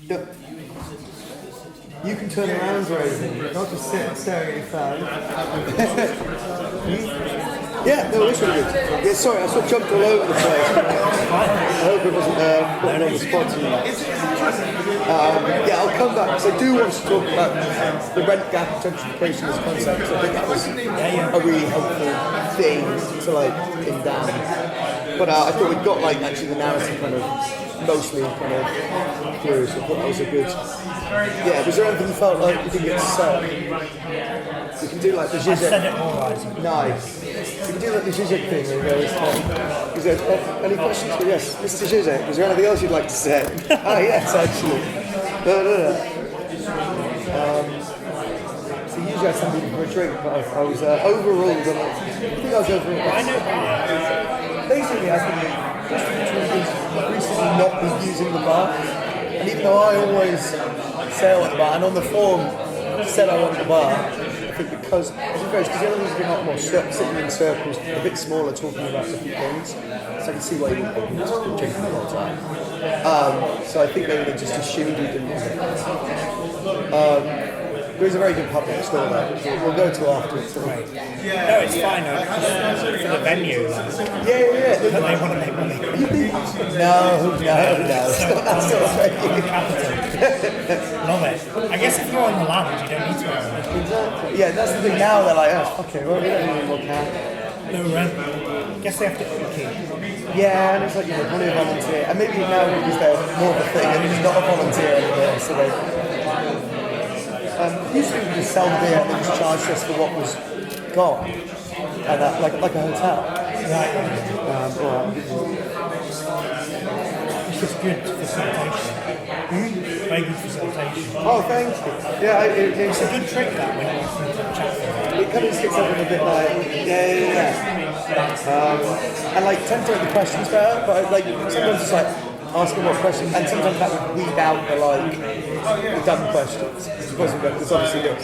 No. You can turn around, Rosie, not just sit and stare at your phone. Yeah, no, this was good. Yeah, sorry, I sort of jumped all over the place. I hope it wasn't putting on the spot to you. I'll come back, because I do want to talk about the rent gap gentrification as a concept, because I think that was a really helpful thing to pin down. But I thought we'd got actually the narrative kind of mostly kind of through, so I thought that was a good... Yeah, was there anything you felt like you didn't get to say? We can do the Zizek. I said it all right. Nice. We can do the Zizek thing. Is there any questions? Yes, Mr. Zizek, is there anything else you'd like to say? Yes, actually. So usually I send people for a drink, but I was overruled on it. I think I was overruled. I know. Basically, I think just recently not been using the bar. And even though I always say I want the bar, and on the form said I want the bar, I think because the other ones have been a lot more sitting in circles, a bit smaller, talking about different things. So I can see why you wouldn't be just drinking the whole time. So I think they would have just assumed you didn't want it. There's a very good public store there. We'll go to afterwards. Right. No, it's fine. For the venue. Yeah. But they want to make money. No. That's not a venue. Love it. I guess if you're on the land, you don't need to have money. Exactly. Yeah, that's the thing now. They're like, okay, well, we don't need any more cap. No rent. Guess they have to upkeep. Yeah, and it's like, money volunteer. And maybe now because they're more of a thing and it's not a volunteer anymore, so they... used to be just sell the beer and then just charge us for what was gone, and like a hotel. Right. It's just good facilitation. Very good facilitation. Oh, thank you. Yeah, it's a good trick that when you chat. It kind of sticks up in a bit yeah. And tend to make the questions better, but sometimes it's asking what questions, and sometimes that would weed out the dumb questions. There's obviously this.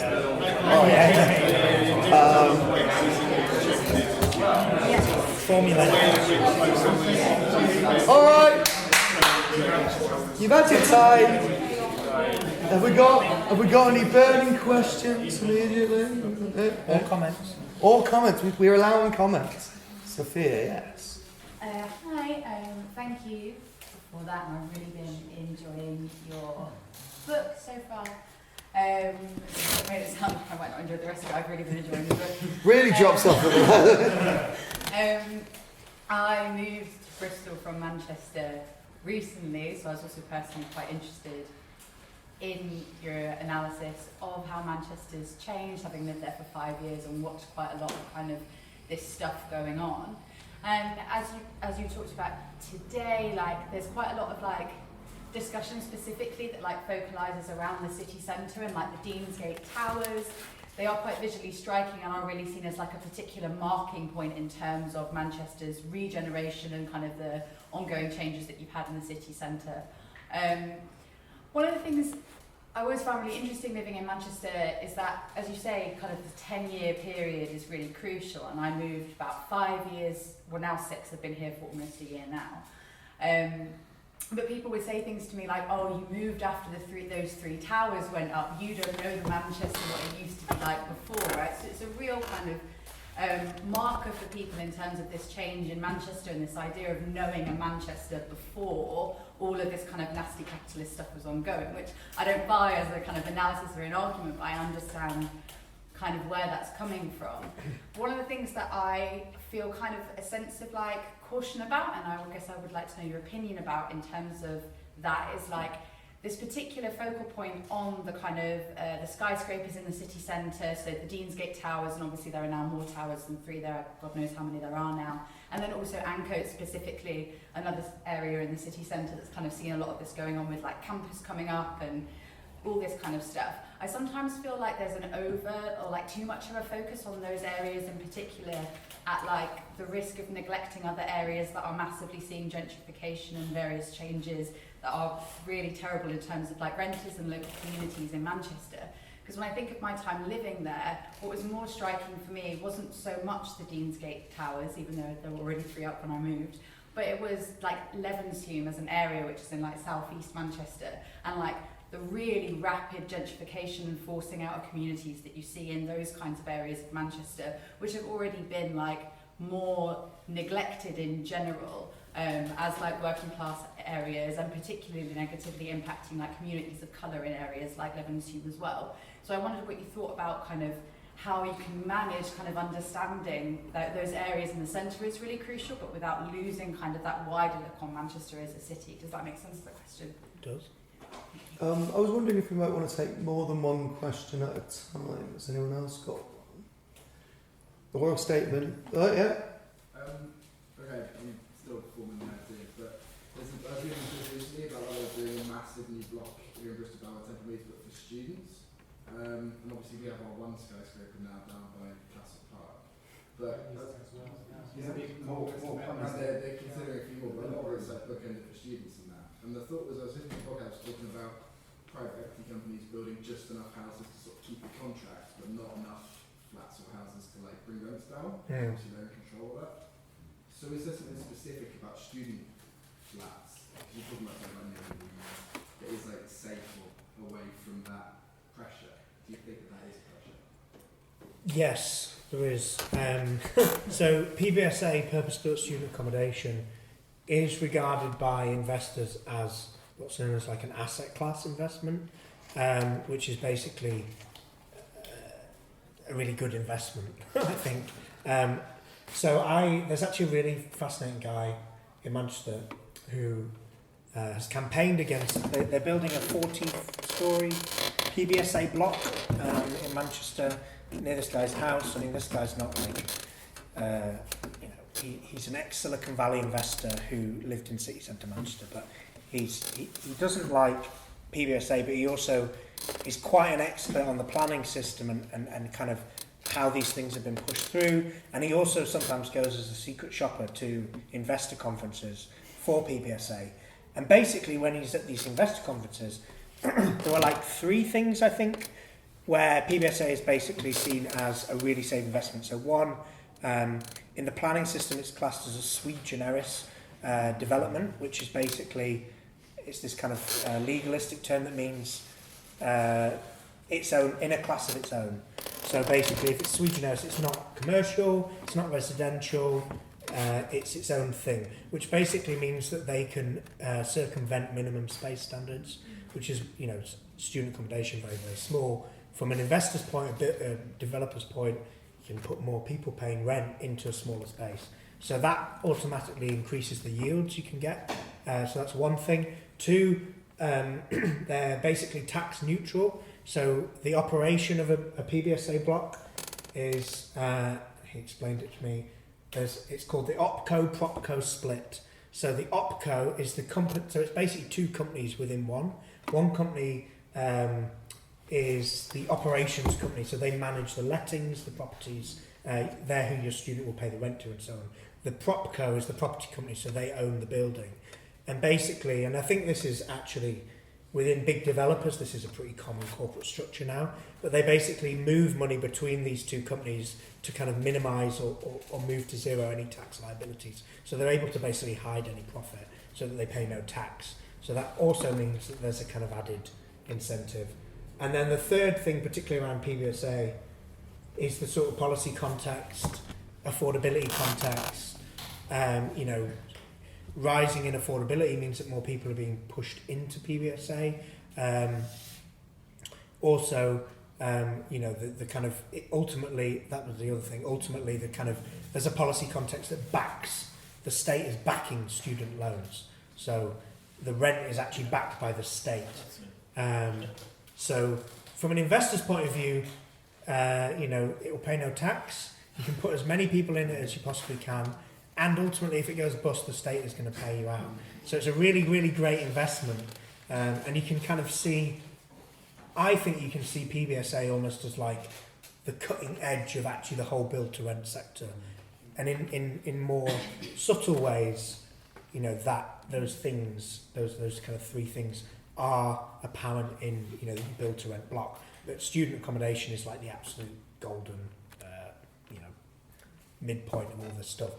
Formula. All right. You've had your time. Have we got any burning questions immediately? Or comments. Or comments. We're allowing comments. Sophia, yes. Hi. Thank you for that. I've really been enjoying your book so far. It made it sound like I might not enjoy the rest of it. I've really been enjoying the book. Really drops off. I moved to Bristol from Manchester recently, so I was also personally quite interested in your analysis of how Manchester's changed, having lived there for 5 years and watched quite a lot of kind of this stuff going on. And as you talked about today, there's quite a lot of discussion specifically that focalises around the city centre and the Deansgate Towers they are quite visually striking and are really seen as like a particular marking point in terms of Manchester's regeneration and kind of the ongoing changes that you've had in the city centre. One of the things I always found really interesting living in Manchester is that, as you say, kind of the 10-year period is really crucial, and I moved about 5 years, well now 6, I've been here for almost a year now. But people would say things to me like, oh, you moved after those three towers went up, you don't know the Manchester what it used to be like before, right? So it's a real kind of marker for people in terms of this change in Manchester and this idea of knowing a Manchester before all of this kind of nasty capitalist stuff was ongoing, which I don't buy as a kind of analysis or an argument, but I understand kind of where that's coming from. One of the things that I feel kind of a sense of like caution about, and I guess I would like to know your opinion about in terms of that, is like this particular focal point on the kind of the skyscrapers in the city centre, so the Deansgate Towers, and obviously there are now more towers than 3 there, God knows how many there are now, and then also Ancoats specifically, another area in the city centre that's kind of seen a lot of this going on with like campus coming up and all this kind of stuff. I sometimes feel like there's an over or like too much of a focus on those areas in particular at like the risk of neglecting other areas that are massively seeing gentrification and various changes that are really terrible in terms of like renters and local communities in Manchester. Because when I think of my time living there, what was more striking for me wasn't so much the Deansgate Towers, even though there were already 3 up when I moved, but it was like Levenshume as an area which is in like southeast Manchester, and like the really rapid gentrification and forcing out of communities that you see in those kinds of areas of Manchester, which have already been like more neglected in general as like working class areas, and particularly negatively impacting like communities of colour in areas like Levenshume as well. So I wondered what you thought about kind of how you can manage kind of understanding that those areas in the centre is really crucial, but without losing kind of that wider look on Manchester as a city. Does that make sense as a question? It does. I was wondering if we might want to take more than one question at a time. Has anyone else got one? The oral statement. Oh, yeah. Okay, I'm still forming my idea, but I was reading recently about how they're doing a massive new block here in Bristol Tower Temple Meads, but for students. And obviously we have our one skyscraper now down by Castle Park. But and they're considering a few more, but a lot of it's like bookended for students and that. And the thought was, I was listening to a podcast talking about private equity companies building just enough houses to sort of keep the contract, but not enough flats or houses to like bring rents down. Mm. Obviously they're in control of that. So is there something specific about student flats? Because you're talking about something like that is like safe or away from that pressure. Do you think that is pressure? Yes, there is. So PBSA, purpose-built student accommodation, is regarded by investors as what's known as like an asset class investment, which is basically a really good investment, I think. There's actually a really fascinating guy in Manchester who has campaigned against, they're building a 40-storey PBSA block in Manchester near this guy's house. I mean, this guy's not like, he's an ex-Silicon Valley investor who lived in city centre Manchester, but he doesn't like PBSA, but he also is quite an expert on the planning system and kind of how these things have been pushed through. And he also sometimes goes as a secret shopper to investor conferences for PBSA. And basically when he's at these investor conferences, there were like 3 things, I think, where PBSA is basically seen as a really safe investment. So one, in the planning system, it's classed as a sui generis development, which is basically, it's this kind of legalistic term that means its own, in a class of its own. So basically, if it's sui generis, it's not commercial, it's not residential, it's its own thing, which basically means that they can circumvent minimum space standards, which is, student accommodation, very, very small. From an investor's point, a developer's point, you can put more people paying rent into a smaller space. So that automatically increases the yields you can get. So that's one thing. 2, they're basically tax neutral. So the operation of a PBSA block is, he explained it to me, it's called the OpCo-PropCo split. So the OpCo is the company, so it's basically 2 companies within one. One company is the operations company, so they manage the lettings, the properties, they're who your student will pay the rent to and so on. The PropCo is the property company, so they own the building. And basically, and I think this is actually, within big developers, this is a pretty common corporate structure now, but they basically move money between these two companies to kind of minimise or move to zero any tax liabilities. So they're able to basically hide any profit so that they pay no tax. So that also means that there's a kind of added incentive. And then the third thing, particularly around PBSA, is the sort of policy context, affordability context. You know, rising in affordability means that more people are being pushed into PBSA. Also, you know, the kind of, ultimately, that was the other thing, ultimately the kind of, there's a policy context that backs, the state is backing student loans. So the rent is actually backed by the state. So from an investor's point of view, you know, it will pay no tax. You can put as many people in it as you possibly can. And ultimately, if it goes bust, the state is going to pay you out. So it's a really, really great investment. And you can kind of see, I think you can see PBSA almost as like the cutting edge of actually the whole build-to-rent sector. And in more subtle ways, you know, that those things, those kind of three things are apparent in, you know, the build-to-rent block. But student accommodation is like the absolute golden, you know, midpoint of all this stuff.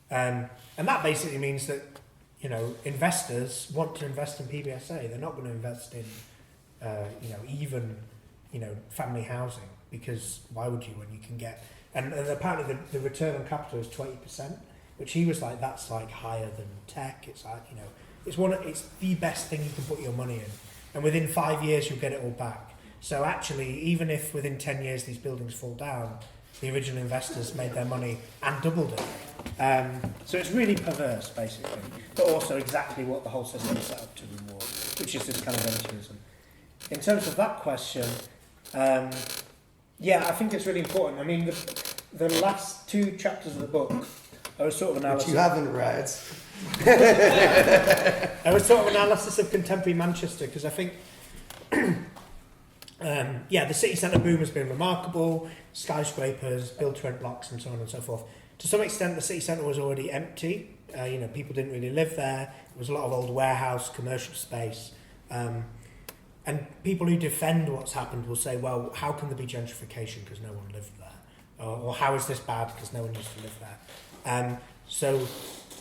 And that basically means that, you know, investors want to invest in PBSA. They're not going to invest in, you know, even, you know, family housing, because why would you when you can get... And apparently the return on capital is 20%, which he was like, that's like higher than tech. It's like, you know, it's the best thing you can put your money in. And within 5 years, you'll get it all back. So actually, even if within 10 years these buildings fall down, the original investors made their money and doubled it. So it's really perverse, basically, but also exactly what the whole system is set up to reward, which is this kind of rentierism. In terms of that question, yeah, I think it's really important. I mean, the last two chapters of the book are a sort of analysis... Which you haven't read. Are a sort of analysis of contemporary Manchester, because I think... yeah, the city centre boom has been remarkable, skyscrapers, build-to-rent blocks and so on and so forth. To some extent, the city centre was already empty. You know, people didn't really live there. There was a lot of old warehouse, commercial space. And people who defend what's happened will say, well, how can there be gentrification because no one lived there? Or how is this bad because no one used to live there? So,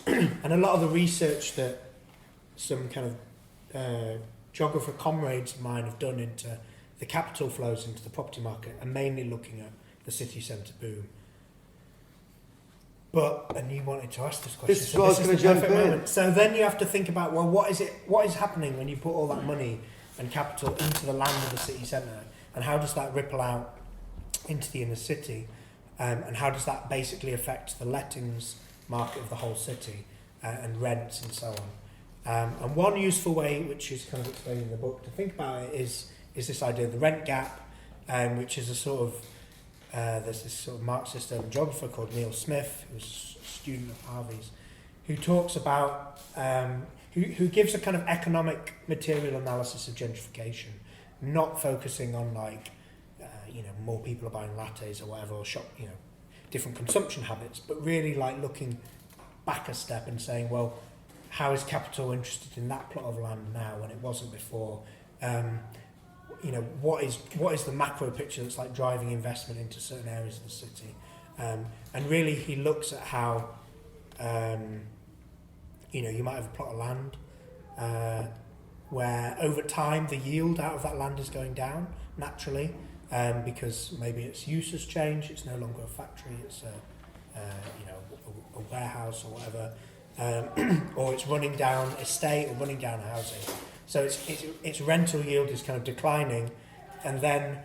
and a lot of the research that some kind of geographer comrades of mine have done into the capital flows into the property market are mainly looking at the city centre boom. But, and you wanted to ask this question, This is what I was going to jump in. moment. So then you have to think about, well, what is happening when you put all that money and capital into the land of the city centre, and how does that ripple out into the inner city, and how does that basically affect the lettings market of the whole city, and rents and so on. And one useful way, which is kind of explained in the book, to think about it is this idea of the rent gap, which is a sort of, there's this sort of Marxist urban geographer called Neil Smith, who's a student of Harvey's, who talks about, who gives a kind of economic material analysis of gentrification, not focusing on like, you know, more people are buying lattes or whatever, or shop, you know, different consumption habits, but really like looking back a step and saying, well, how is capital interested in that plot of land now when it wasn't before? You know, what is the macro picture that's like driving investment into certain areas of the city? And really he looks at how, you know, you might have a plot of land where over time the yield out of that land is going down naturally, because maybe its use has changed, it's no longer a factory, it's you know, a warehouse or whatever, or it's running down estate or running down housing. So its rental yield is kind of declining, and then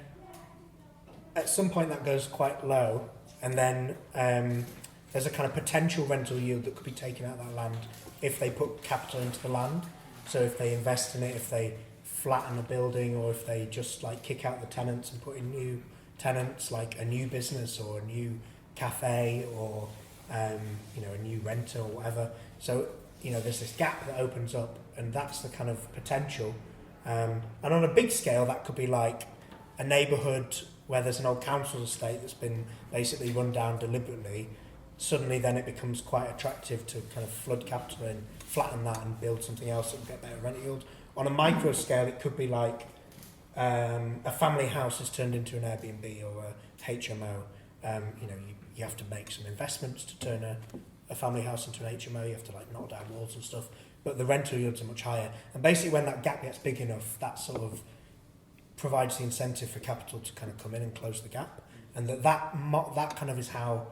at some point that goes quite low, and then there's a kind of potential rental yield that could be taken out of that land if they put capital into the land. So if they invest in it, if they flatten a building, or if they just like kick out the tenants and put in new tenants, like a new business or a new cafe or you know, a new renter or whatever. So, you know, there's this gap that opens up, and that's the kind of potential. And on a big scale, that could be like a neighbourhood where there's an old council estate that's been basically run down deliberately, suddenly then it becomes quite attractive to kind of flood capital in, flatten that and build something else that will get better rent yield. On a micro scale, it could be like a family house is turned into an Airbnb or a HMO. You have to make some investments to turn a family house into an HMO. You have to like knock down walls and stuff, but the rental yields are much higher. And basically, when that gap gets big enough, that sort of provides the incentive for capital to kind of come in and close the gap. And that kind of is how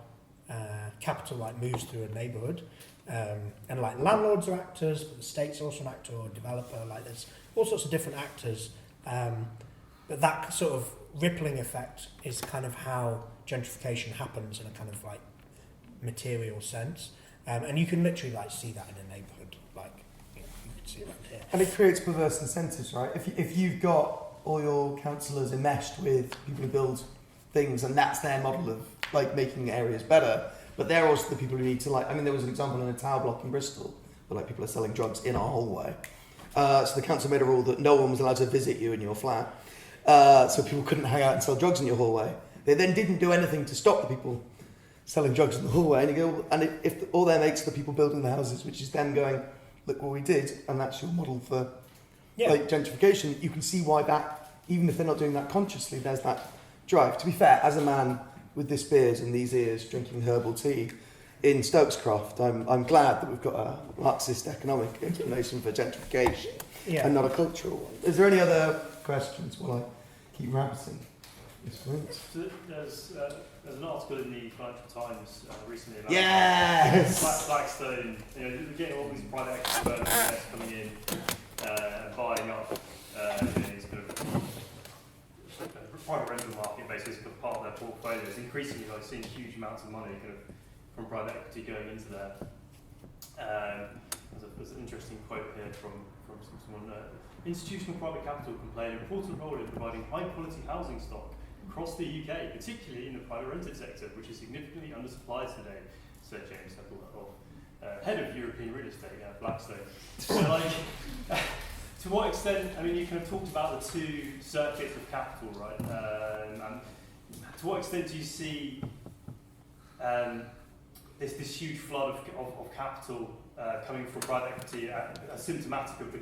capital like moves through a neighbourhood. And like landlords are actors, but the state's also an actor or a developer. Like there's all sorts of different actors. But that sort of rippling effect is kind of how gentrification happens in a kind of like material sense. And you can literally like see that in a neighbourhood. Like you can see that here. And it creates perverse incentives, right? If you've got all your councillors enmeshed with people who build things, and that's their model of like making areas better, but they're also the people who need to like. I mean, there was an example in a tower block in Bristol where like people are selling drugs in our hallway. So the council made a rule that no one was allowed to visit you in your flat, so people couldn't hang out and sell drugs in your hallway. They then didn't do anything to stop the people selling drugs in the hallway, and you go, and if all their mates are the people building the houses, which is them going, look what we did, and that's your model for like gentrification, you can see why that, even if they're not doing that consciously, there's that drive. To be fair, as a man with this beard and these ears drinking herbal tea in Stokescroft, I'm glad that we've got a Marxist economic explanation for gentrification and not a cultural one. Is there any other questions while I keep rabbiting? So there's an article in the Financial Times recently about Blackstone, getting all these private equity firms coming in and buying up these kind of private rental market basically as part of their portfolios. Increasingly, I've seen huge amounts of money kind of from private equity going into there. There's an interesting quote here from someone. Institutional private capital can play an important role in providing high-quality housing stock across the UK, particularly in the private rented sector, which is significantly undersupplied today, said James Heppel, head of European real estate at Blackstone. So, to what extent, I mean, you kind of talked about the two circuits of capital, right? And to what extent do you see this huge flood of capital coming from private equity as symptomatic of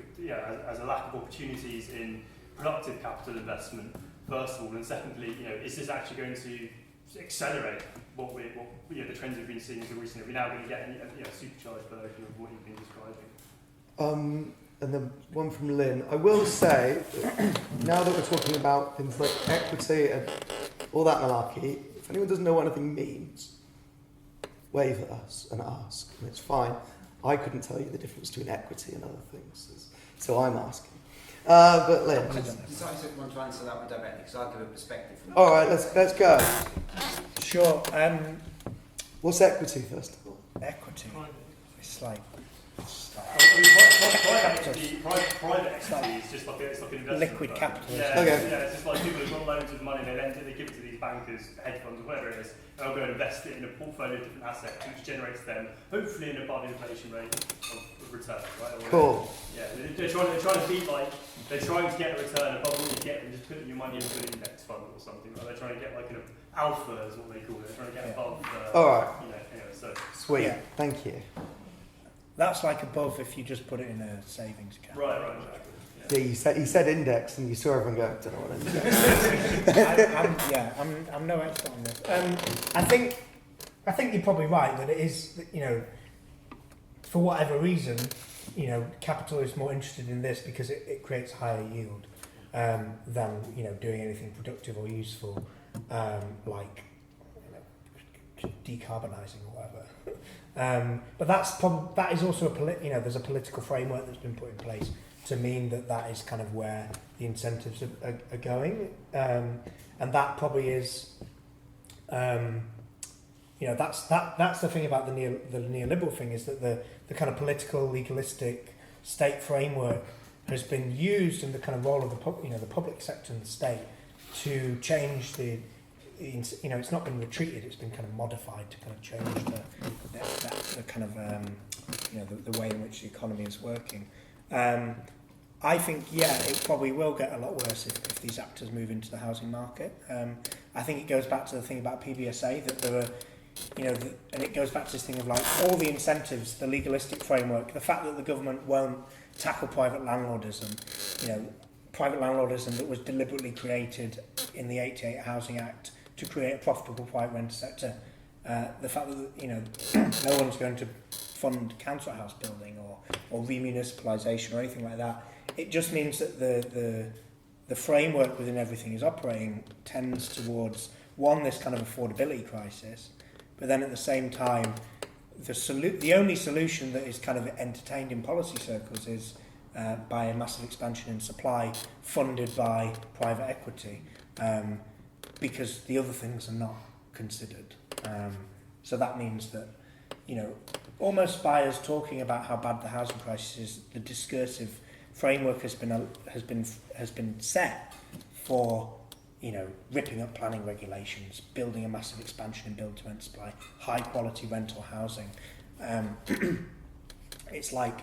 as a lack of opportunities in productive capital investment, first of all, and secondly, is this actually going to accelerate the trends we've been seeing until recently? Are we now going to get a supercharged version of what you've been describing? And then one from Lynn. I will say, now that we're talking about things like equity and all that malarkey, if anyone doesn't know what anything means, wave at us and ask, and it's fine. I couldn't tell you the difference between equity and other things, so I'm asking. But Lynn. I just want to answer that one directly because I'll give a perspective. All right, let's go. Sure. What's equity first of all? Equity. It's like private equity is just like it's like an investment liquid fund. capital. It's just like people who've got loads of money, they give it to these bankers, hedge funds, whatever it is, and they'll go and invest it in a portfolio of different assets, which generates them hopefully an above inflation rate of return, right? Cool. Yeah, they're trying to beat they're trying to get a return above what you get and just putting your money into an index fund or something. Right? They're trying to get like an alpha is what they call it. They're trying to get above. All right. So sweet. Yeah. Thank you. That's like above if you just put it in a savings account. Right, exactly. Yeah, he said index, and you saw everyone go, I don't know what index is. I'm no expert on this. I think you're probably right that it is, for whatever reason, capital is more interested in this because it creates higher yield than doing anything productive or useful, like decarbonising or whatever. But that is also there's a political framework that's been put in place to mean that is kind of where the incentives are going, and that probably is, that's the thing about the neoliberal thing, is that the kind of political legalistic state framework has been used in the kind of role of the public sector and the state to change it's not been retreated, it's been kind of modified to kind of change the kind of the way in which the economy is working. I think, yeah, it probably will get a lot worse if these actors move into the housing market. I think it goes back to the thing about PBSA, that there are, and it goes back to this thing of like all the incentives, the legalistic framework, the fact that the government won't tackle private landlordism, private landlordism that was deliberately created in the 88 Housing Act to create a profitable private rental sector. The fact that, no one's going to fund council house building or remunicipalisation or anything like that. It just means that the framework within everything is operating tends towards, one, this kind of affordability crisis, but then at the same time, the only solution that is kind of entertained in policy circles is by a massive expansion in supply funded by private equity, because the other things are not considered. So that means that, almost by us talking about how bad the housing crisis is, the discursive framework has been set for, ripping up planning regulations, building a massive expansion in build-to-rent supply, high-quality rental housing. It's like,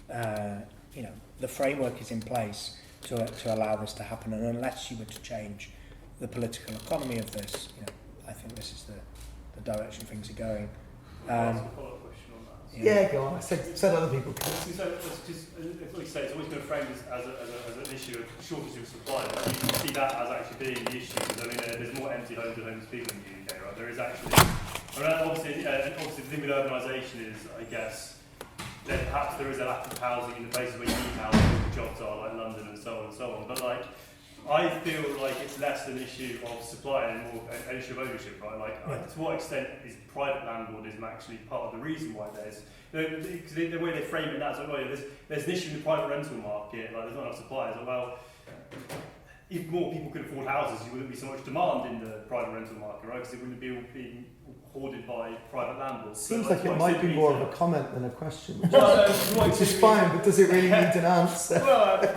the framework is in place to allow this to happen, and unless you were to change the political economy of this, I think this is the direction things are going. Yeah, go on. I said other people can. So it's what you say, it's always been framed as an issue of shortage of supply. But you can see that as actually being the issue. Because, there's more empty homes than homeless people in the UK, right? There is actually, obviously the thing with urbanisation is, I guess, that perhaps there is a lack of housing in the places where you need housing, where the jobs are, like London and so on and so on. But I feel like it's less an issue of supply and more an issue of ownership, right? To what extent is private landlordism actually part of the reason why there's, the way they frame it now, so there's an issue in the private rental market, there's not enough supply. If more people could afford houses, there wouldn't be so much demand in the private rental market, right? Because it wouldn't be all being hoarded by private landlords. Seems like it might be more of a comment than a question, which is fine, but does it really need an answer?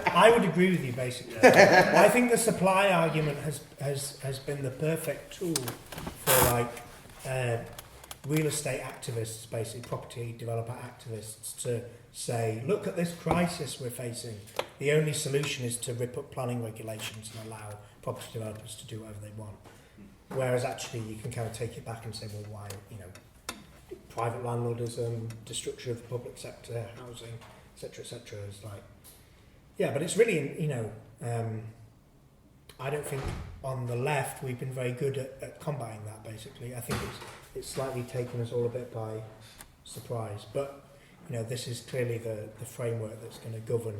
I would agree with you, basically. I think the supply argument has been the perfect tool for real estate activists, basically property developer activists, to say, look at this crisis we're facing. The only solution is to rip up planning regulations and allow property developers to do whatever they want. Whereas actually you can kind of take it back and say, well, why, private landlordism, destruction of the public sector, housing, etc., is but it's really, I don't think on the left we've been very good at combating that, basically. I think it's slightly taken us all a bit by surprise. But, this is clearly the framework that's going to govern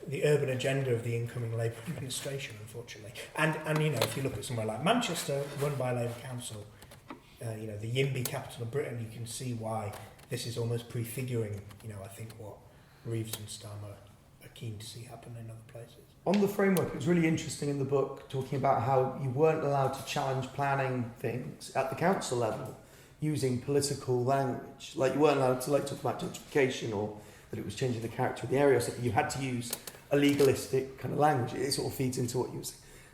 the urban agenda of the incoming Labour administration, unfortunately. And if you look at somewhere like Manchester, run by a Labour council, the YIMBY capital of Britain, you can see why this is almost prefiguring, I think what Reeves and Starmer are keen to see happen in other places. On the framework, it was really interesting in the book talking about how you weren't allowed to challenge planning things at the council level using political language. Like you weren't allowed to talk about gentrification or that it was changing the character of the area. So you had to use a legalistic kind of language. It sort of feeds into what you were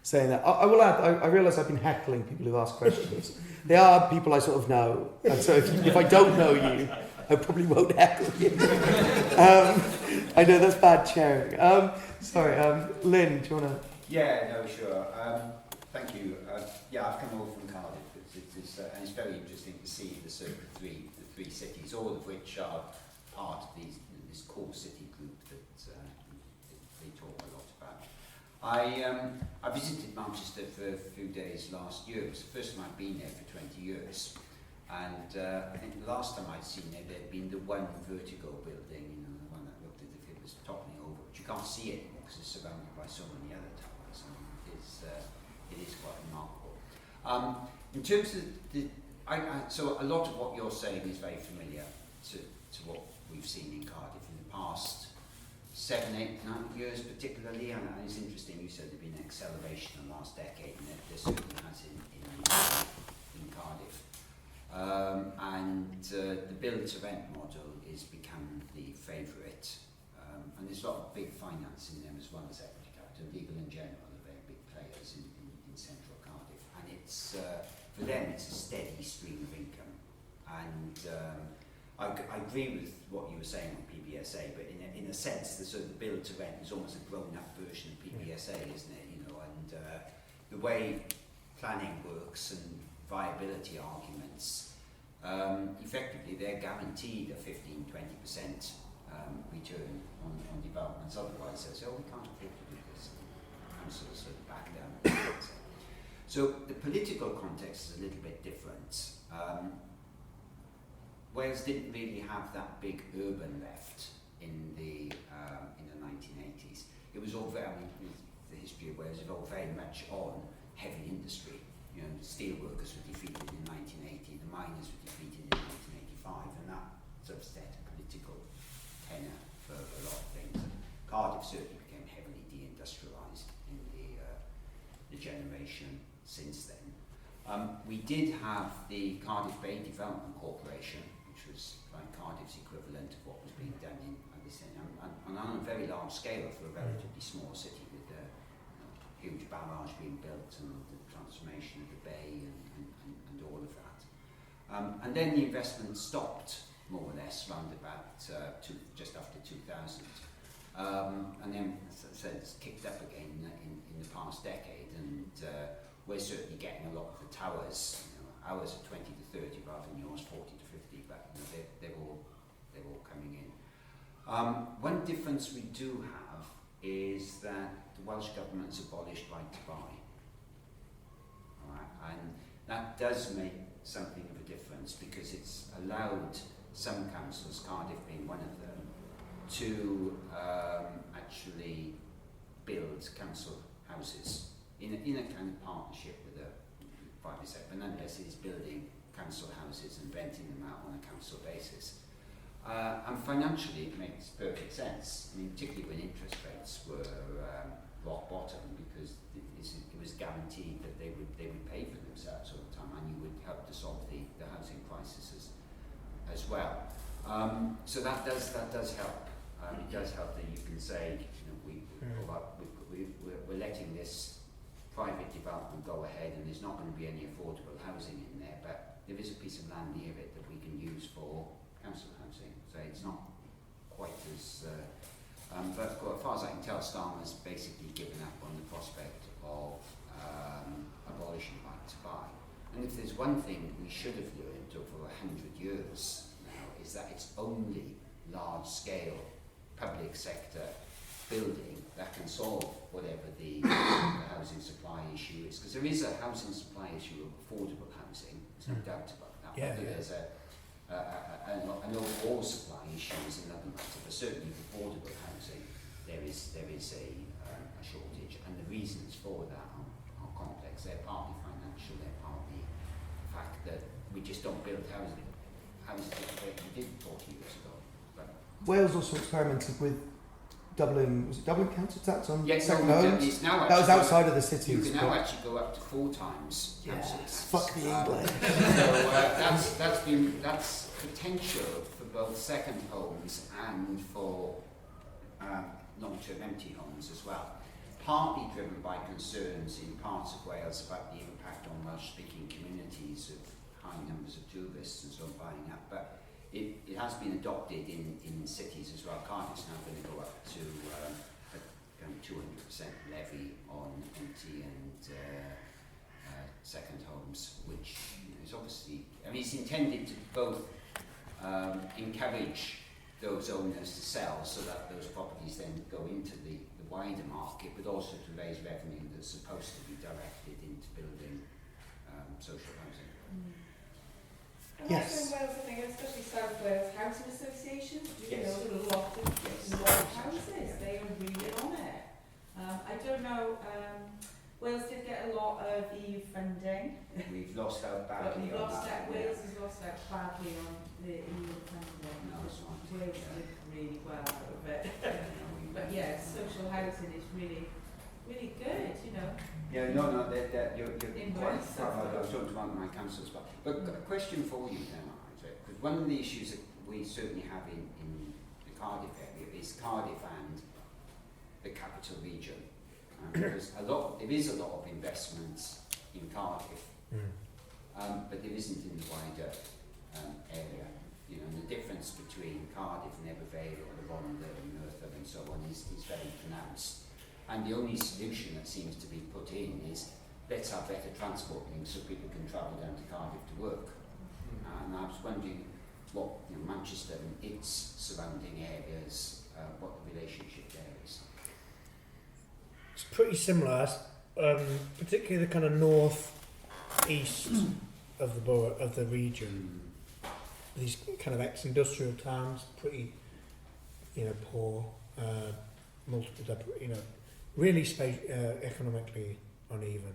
saying there. I will add, I realise I've been heckling people who've asked questions. They are people I sort of know. And so if I don't know you, I probably won't heckle you. I know that's bad chairing. Sorry, Lynn, do you want to? Yeah, no, sure. Thank you. I've come over from Cardiff, and it's very interesting to see the three cities, all of which are part of this core city group that they talk a lot about. I visited Manchester for a few days last year. It was the first time I'd been there for 20 years. And I think the last time I'd seen it, there'd been the one vertical building, the one that looked as if it was toppling over, but you can't see it anymore because it's surrounded by so many other towers. I mean, it is quite remarkable. In terms of so a lot of what you're saying is very familiar to what we've seen in Cardiff in the past 7, 8, 9 years particularly, and it's interesting you said there's been an acceleration in the last decade, and there certainly has in Cardiff. The build-to-rent model is become the favourite, and there's a lot of big finance in them as well as equity capital. Legal in general are very big players in central Cardiff, and it's for them it's a steady stream of income. And I agree with what you were saying on PBSA, but in a sense, the sort of build to rent is almost a grown-up version of PBSA, isn't it? You know, and the way planning works and viability arguments, effectively they're guaranteed a 15-20% return on developments. Otherwise, they say, "Oh, we can't afford to do this." And sort of back down. So the political context is a little bit different. Wales didn't really have that big urban left in the 1980s. It was all very, the history of Wales is all very much on heavy industry. You know, the steelworkers were defeated in 1980, the miners were defeated in 1985, and that sort of set a political tenor for a lot of things. And Cardiff certainly became heavily deindustrialised in the generation since then. We did have the Cardiff Bay Development Corporation, which was like Cardiff's equivalent of what was being done in and on a very large scale for a relatively small city, with a huge barrage being built and the transformation of the bay and all of that. And then the investment stopped more or less round about just after 2000. And then, as I said, it's kicked up again in the past decade, and we're certainly getting a lot of the towers. You know, ours are 20 to 30 rather than yours 40 to 50, but you know, they're all coming in. One difference we do have is that the Welsh government's abolished right to buy. All right? And that does make something of a difference, because it's allowed some councils, Cardiff being one of them, to actually build council houses in a kind of partnership with a private sector, but nonetheless it is building council houses and renting them out on a council basis. And financially it makes perfect sense. I mean, particularly when interest rates were rock bottom, because it was guaranteed that they would pay for themselves all the time, and you would help to solve the housing crisis as well. So that does help. It does help that you can say, you know, we're letting this private development go ahead, and there's not going to be any affordable housing in there, but there is a piece of land near it that we can use for council housing. So it's not quite as but as far as I can tell, Starmer's basically given up on the prospect of abolishing right to buy. And if there's one thing we should have learned over 100 years now, is that it's only large-scale public sector building that can solve whatever the housing supply issue is. Because there is a housing supply issue of affordable housing, there's no doubt about that. Yeah, Whether there's an overall supply issue is another matter, but certainly with affordable housing there is a shortage, and the reasons for that are complex. They're partly financial, they're partly the fact that we just don't build houses at the rate we did 40 years ago. But Wales also experimented with doubling council tax on second no, homes? it's now That was actually outside of the city. You can now actually go up to 4 times council tax. Fuck the England. So that's potential for both second homes and for long-term empty homes as well. Partly driven by concerns in parts of Wales about the impact on Welsh-speaking communities of high numbers of tourists and so on buying up, but it has been adopted in cities as well. Cardiff's now going to go up to a 200% levy on empty and second homes, which is obviously, I mean, it's intended to both encourage those owners to sell so that those properties then go into the wider market, but also to raise revenue that's supposed to be directed into building social housing. And Yes. also in Wales, I think, especially South Wales housing associations do Yes. build a lot of houses. They are really on it. I don't know. Wales did get a lot of EU funding, We've lost out but badly we've on lost that. out. Wales has lost out badly on the EU funding. No, it's not. Wales did really well out of it. But yeah, social housing is really, really good. You know. Yeah, no, you're In quite Wales, right. I was talking to one of my councillors, but a question for you then, Isaac, because one of the issues that we certainly have in the Cardiff area is Cardiff and the capital region. Because there is a lot of investments in Cardiff, but there isn't in the wider area. you know, and the difference between Cardiff and Evervale or the Rhondda and Merthyr and so on is very pronounced. And the only solution that seems to be put in is let's have better transport links so people can travel down to Cardiff to work. And I was wondering what, you know, Manchester and its surrounding areas, what the relationship there is. It's pretty similar, particularly the kind of north-east of the borough, of the region. These kind of ex-industrial towns, pretty, you know, poor, multiple, you know, really economically uneven.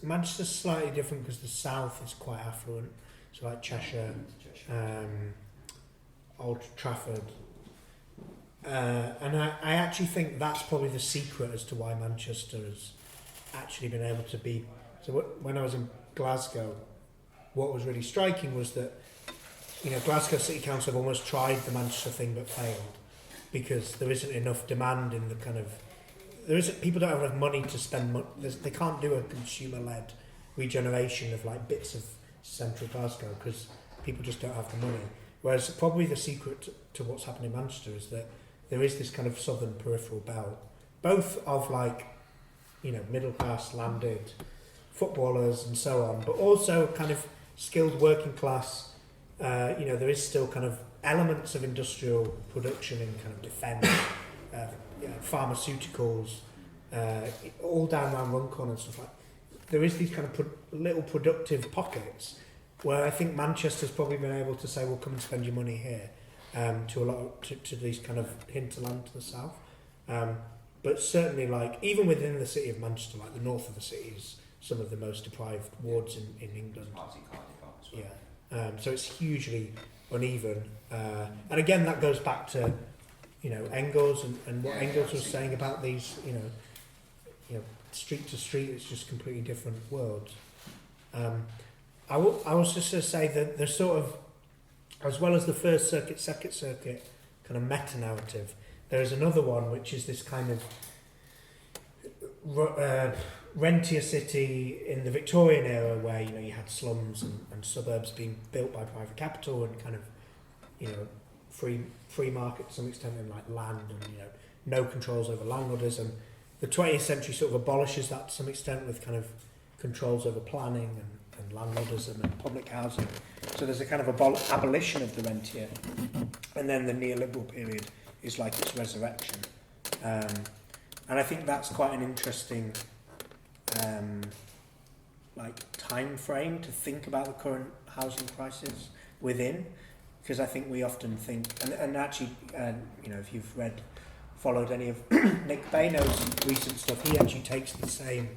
Manchester's slightly different because the south is quite affluent, so like Cheshire, Old Trafford. And I actually think that's probably the secret as to why Manchester has actually been able to be. So when I was in Glasgow, what was really striking was that, you know, Glasgow City Council have almost tried the Manchester thing but failed because there isn't enough demand in the kind of, people don't have enough money to spend. They can't do a consumer-led regeneration of like bits of central Glasgow because people just don't have the money. Whereas probably the secret to what's happening in Manchester is that there is this kind of southern peripheral belt, both of like, you know, middle class landed footballers and so on, but also kind of skilled working class. You know, there is still kind of elements of industrial production in kind of defence, you know, pharmaceuticals, all down around Runcorn and stuff like that. There is these kind of little productive pockets where I think Manchester's probably been able to say, well, come and spend your money here, to a lot of, to these kind of hinterland to the south. But certainly, like, even within the city of Manchester, like the north of the city is some of the most deprived wards in England. Yeah. So it's hugely uneven. And again, that goes back to, you know, Engels and what Engels was saying about these, you know, street to street, it's just completely different worlds. I was just going to say that there's sort of, as well as the First Circuit, Second Circuit kind of meta-narrative, there is another one which is this kind of Rentier City in the Victorian era where, you know, you had slums and suburbs being built by private capital and kind of, you know, free market to some extent in like land and, you know, no controls over landholders. And the 20th century sort of abolishes that to some extent with kind of controls over planning and landlordism and public housing. So there's a kind of abolition of the rentier. And then the neoliberal period is like its resurrection. And I think that's quite an interesting like time frame to think about the current housing crisis within, because I think we often think, and actually, you know, if you've followed any of Nick Baino's recent stuff, he actually takes the same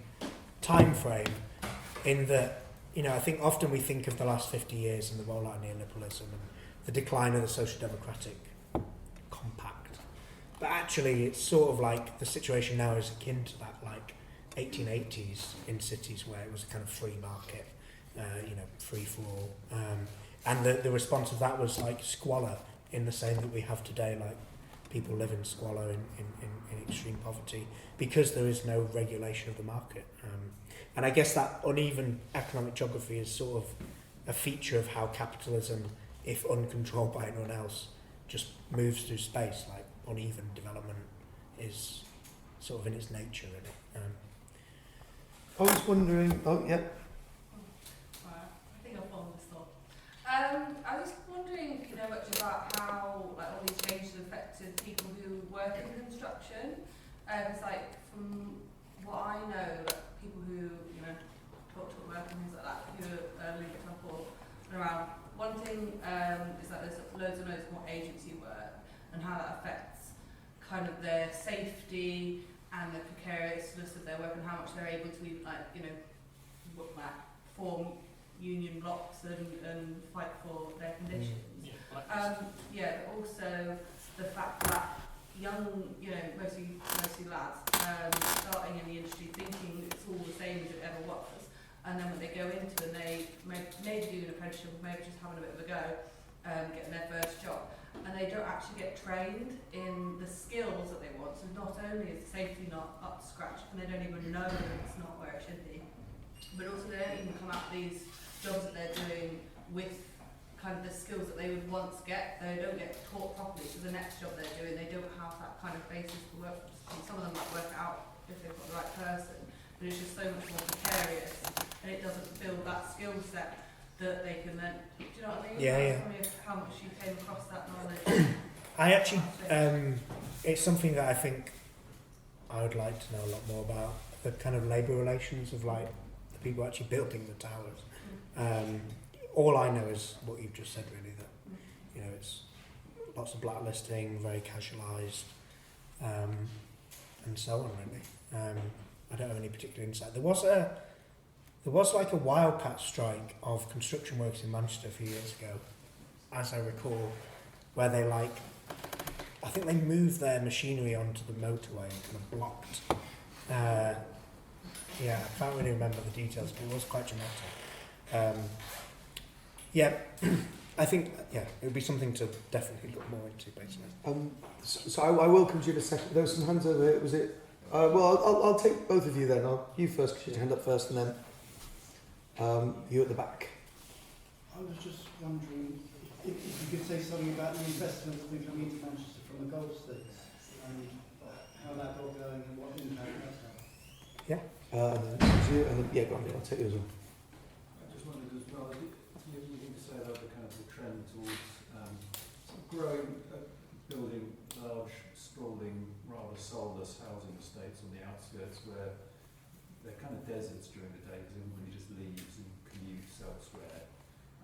time frame in that, you know, I think often we think of the last 50 years and the rollout of neoliberalism and the decline of the social democratic compact. But actually, it's sort of like the situation now is akin to that, like 1880s in cities where it was a kind of free market, you know, free for all. And the response of that was like squalor in the same that we have today, like people live in squalor in extreme poverty because there is no regulation of the market. And I guess that uneven economic geography is sort of a feature of how capitalism, if uncontrolled by anyone else, just moves through space. Like uneven development is sort of in its nature, really. I was wondering, Right, I think I'll follow this thought. I was wondering, you know, much about how like all these changes affected people who work in construction. It's like from what I know, like people who, you know, talk to work and things like that, who are linked up or around. One thing is that there's loads more agency work and how that affects kind of their safety and the precariousness of their work and how much they're able to even, like, you know, form union blocks and fight for their conditions. But also the fact that young, you know, mostly lads, starting in the industry thinking it's all the same as it ever was, and then when they go into and they maybe do an apprenticeship, maybe just having a bit of a go, getting their first job, and they don't actually get trained in the skills that they want. So not only is the safety not up to scratch, and they don't even know that it's not where it should be, but also they don't even come out these jobs that they're doing with kind of the skills that they would once get. They don't get taught properly, so the next job they're doing, they don't have that kind of basis to work with. Some of them might work it out if they've got the right person, but it's just so much more precarious, and it doesn't build that skill set that they can then, do you know what I mean? Yeah. Tell me how much you came across that knowledge. I actually, it's something that I think I would like to know a lot more about, the kind of labour relations of like the people actually building the towers. All I know is what you've just said, really, that you know it's lots of blacklisting, very casualised, and so on, really. I don't have any particular insight. There was like a wildcat strike of construction workers in Manchester a few years ago, as I recall, where they I think they moved their machinery onto the motorway and kind of blocked. I can't really remember the details, but it was quite dramatic. I think it would be something to definitely look more into, basically. So I will come to you in a second. There were some hands over here. Was it? I'll take both of you then. You first, because you hand up first, and then you at the back. I was just wondering if you could say something about the investment that we're coming into Manchester from the Gold Sticks and how that got going and what impact that's had. And then go on, I'll take you as well. I just wondered as well, do you have anything to say about the kind of the trend towards growing, building large, sprawling, rather soulless housing estates on the outskirts where they're kind of deserts during the day because everybody just leaves and commutes elsewhere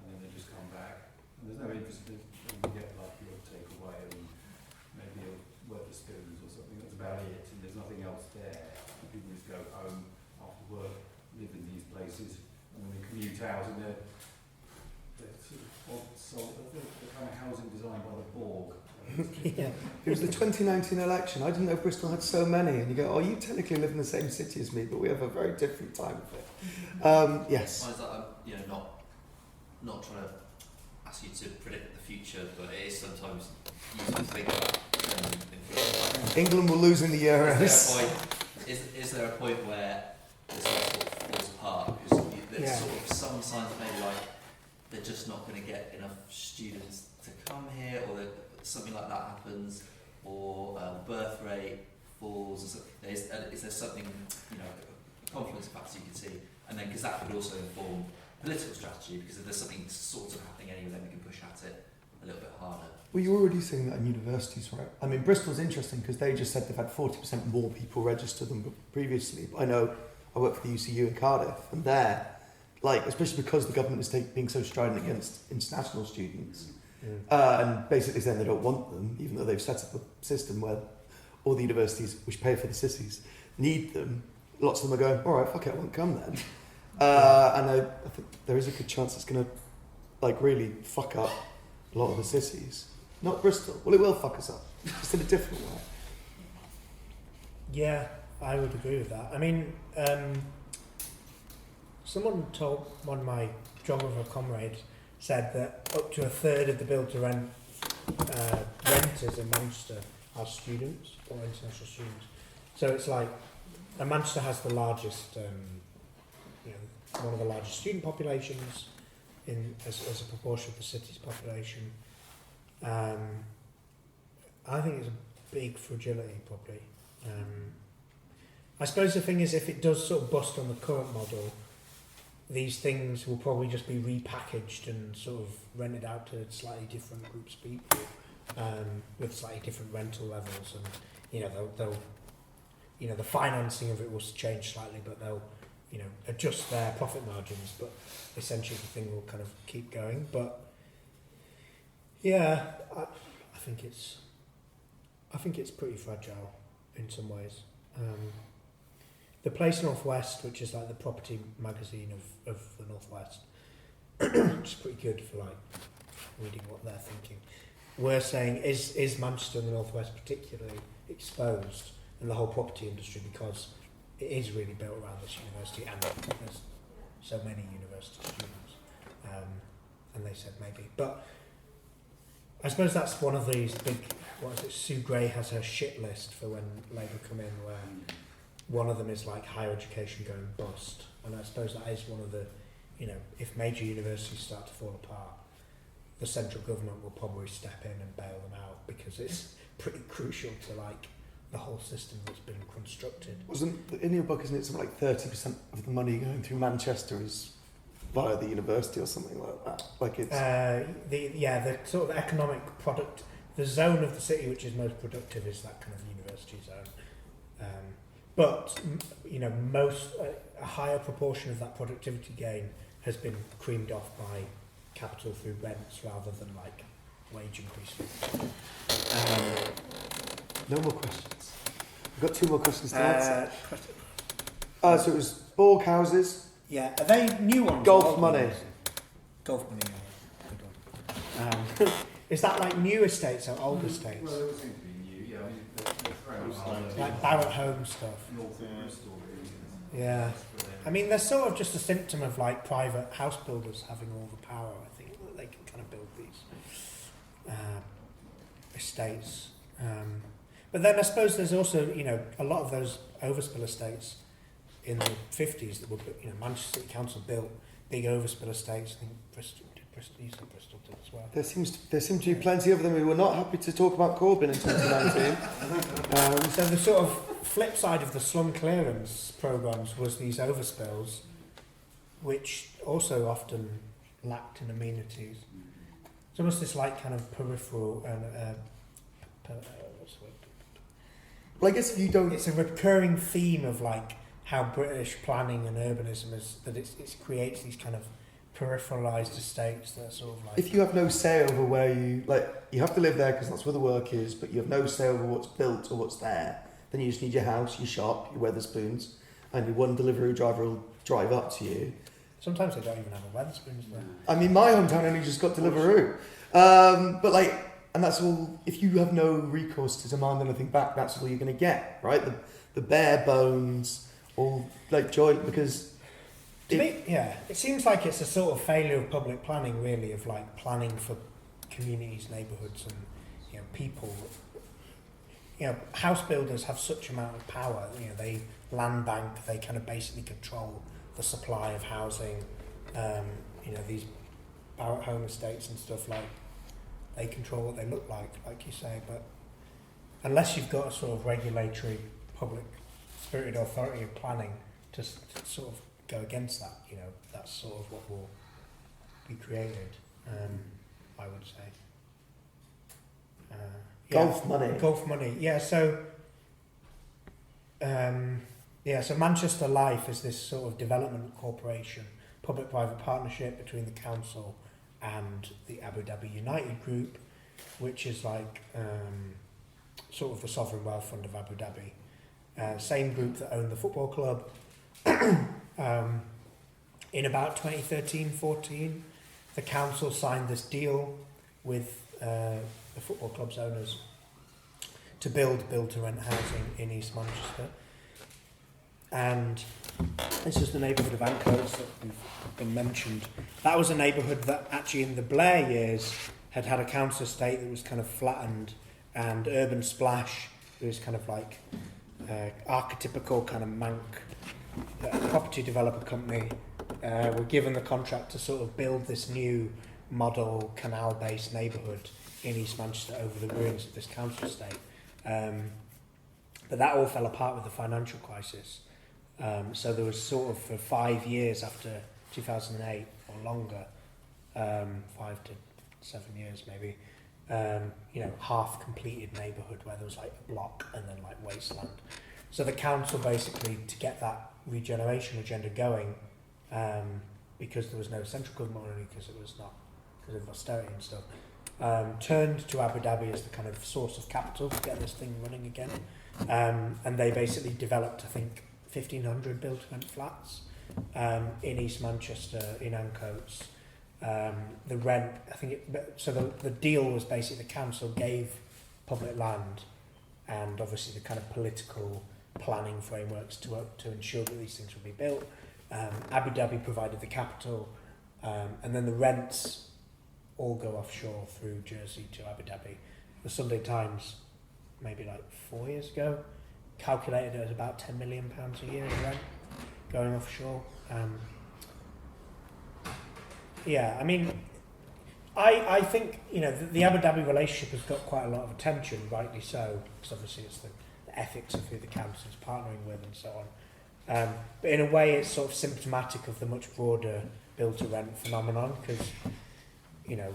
and then they just come back and there's no interest in you get like your takeaway and maybe a Wetherspoons or something, that's about it, and there's nothing else there. People just go home after work, live in these places, and then they commute out and they're sort of odd soul, the kind of housing designed by the Borg. It was the 2019 election. I didn't know Bristol had so many. And you go, you technically live in the same city as me, but we have a very different time of it. Yes. I was like, not trying to ask you to predict the future, but it is sometimes useful to think about England will lose in the Euros. Is there a point where this sort of falls apart? Because there's sort of some signs that maybe like they're just not going to get enough students to come here, or that something like that happens, or birth rate falls. Is there something, a confluence of factors you can see, and then because that could also inform political strategy, because if there's something sort of happening anyway, then we can push at it a little bit harder. Well, you're already seeing that in universities, right? I mean, Bristol's interesting because they just said they've had 40% more people register than previously. But I know I work for the UCU in Cardiff, and there, especially because the government is being so strident against international students, and basically saying they don't want them, even though they've set up a system where all the universities which pay for the cities need them. Lots of them are going, all right, fuck it, I won't come then. And I think there is a good chance it's going to really fuck up a lot of the cities. Not Bristol. Well, it will fuck us up, just in a different way. Yeah, I would agree with that. I mean, someone told, one of my geographer comrades said that up to a third of the build-to-rent renters in Manchester are students or international students. So it's and Manchester has the largest, one of the largest student populations as a proportion of the city's population. I think it's a big fragility, probably. I suppose the thing is, if it does sort of bust on the current model, these things will probably just be repackaged and sort of rented out to slightly different groups of people with slightly different rental levels, and they'll the financing of it will change slightly, but they'll adjust their profit margins, but essentially the thing will kind of keep going. But yeah, I think it's pretty fragile in some ways. The Place Northwest, which is the property magazine of the Northwest, which is pretty good for reading what they're thinking. We're saying, is Manchester and the Northwest particularly exposed in the whole property industry because it is really built around this university and there's so many university students, and they said maybe. But I suppose that's one of these big, Sue Gray has her shit list for when Labour come in, where one of them is higher education going bust, and I suppose that is one of the, if major universities start to fall apart, the central government will probably step in and bail them out because it's pretty crucial to like the whole system that's been constructed. Wasn't in your book, isn't it something like 30% of the money going through Manchester is via the university or something like that? Like it's the sort of economic product, the zone of the city which is most productive is that kind of university zone. But you know, a higher proportion of that productivity gain has been creamed off by capital through rents rather than like wage increases. No more questions. We've got 2 more questions to answer. So it was Borg houses. Yeah, are they new ones? Golf money. Golf money, yeah. Good one. Is that like new estates or old estates? Well, it would seem to be new, yeah. I mean, they're very much Like Barrett Home stuff. North of Bristol, really. Yeah. I mean, they're sort of just a symptom of like private house builders having all the power, I think, that they can kind of build these estates. But then I suppose there's also, you know, a lot of those overspill estates in the 50s that were, you know, Manchester City Council built big overspill estates. I think Bristol did as well. There seem to be plenty of them who were not happy to talk about Corbyn in 2019. So the sort of flip side of the slum clearance programmes was these overspills, which also often lacked in amenities. It's almost this like kind of peripheral and well, I guess if you don't... It's a recurring theme of like how British planning and urbanism is that it creates these kind of peripheralised estates that are sort of like... If you have no say over where you... Like, you have to live there because that's where the work is, but you have no say over what's built or what's there, then you just need your house, your shop, your Wetherspoons, and your one delivery driver will drive up to you. Sometimes they don't even have a Wetherspoons there. I mean, my hometown only just got Deliveroo. But like... And that's all, if you have no recourse to demand anything back, that's all you're going to get, right? The bare bones, all like joint, because... It seems like it's a sort of failure of public planning, really, of like planning for communities, neighbourhoods and, you know, people. You know, house builders have such amount of power, you know, they land bank, they kind of basically control the supply of housing, you know, these Barrett Home estates and stuff like, they control what they look like you say, but unless you've got a sort of regulatory, public spirited authority of planning to sort of go against that, you know, that's sort of what will be created, I would say. Golf money, yeah, so so Manchester Life is this sort of development corporation, public-private partnership between the council and the Abu Dhabi United Group, which is like sort of the sovereign wealth fund of Abu Dhabi. Same group that owned the football club. In about 2013-14, the council signed this deal with the football club's owners to build build-to-rent housing in East Manchester. And it's just the neighbourhood of Ancoats that have been mentioned. That was a neighbourhood that actually in the Blair years had a council estate that was kind of flattened, and Urban Splash, it was kind of like archetypical kind of Manc property developer company, were given the contract to sort of build this new model canal-based neighbourhood in East Manchester over the ruins of this council estate. But that all fell apart with the financial crisis. So there was sort of for 5 years after 2008 or longer, 5 to 7 years maybe, you know, half completed neighbourhood where there was like a block and then like wasteland. So the council basically, to get that regeneration agenda going, because there was no central government money, because it was not, because of austerity and stuff, turned to Abu Dhabi as the kind of source of capital to get this thing running again. And they basically developed, I think, 1,500 built-to-rent flats in East Manchester, in Ancoats. The rent, I think, the deal was basically the council gave public land and obviously the kind of political planning frameworks to ensure that these things would be built. Abu Dhabi provided the capital, and then the rents all go offshore through Jersey to Abu Dhabi. The Sunday Times, maybe like 4 years ago, calculated it as about £10 million a year in rent going offshore. Yeah, I mean, I think, you know, the Abu Dhabi relationship has got quite a lot of attention, rightly so, because obviously it's the ethics of who the council is partnering with and so on. But in a way, it's sort of symptomatic of the much broader build-to-rent phenomenon, because, you know,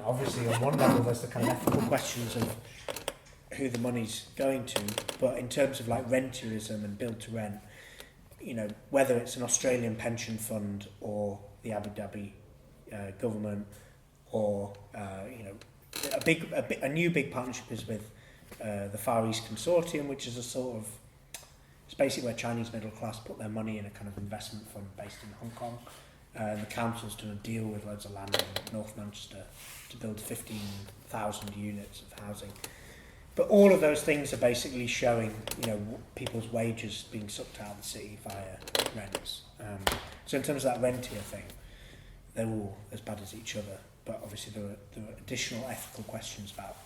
obviously on one level there's the kind of ethical questions of who the money's going to, but in terms of like rentierism and build-to-rent, you know, whether it's an Australian pension fund or the Abu Dhabi government, or you know, a new big partnership is with the Far East Consortium, which is a sort of, it's basically where Chinese middle class put their money in a kind of investment fund based in Hong Kong. The council's done a deal with loads of land in North Manchester to build 15,000 units of housing. But all of those things are basically showing, you know, people's wages being sucked out of the city via rents. So in terms of that rentier thing, they're all as bad as each other. But obviously there are additional ethical questions about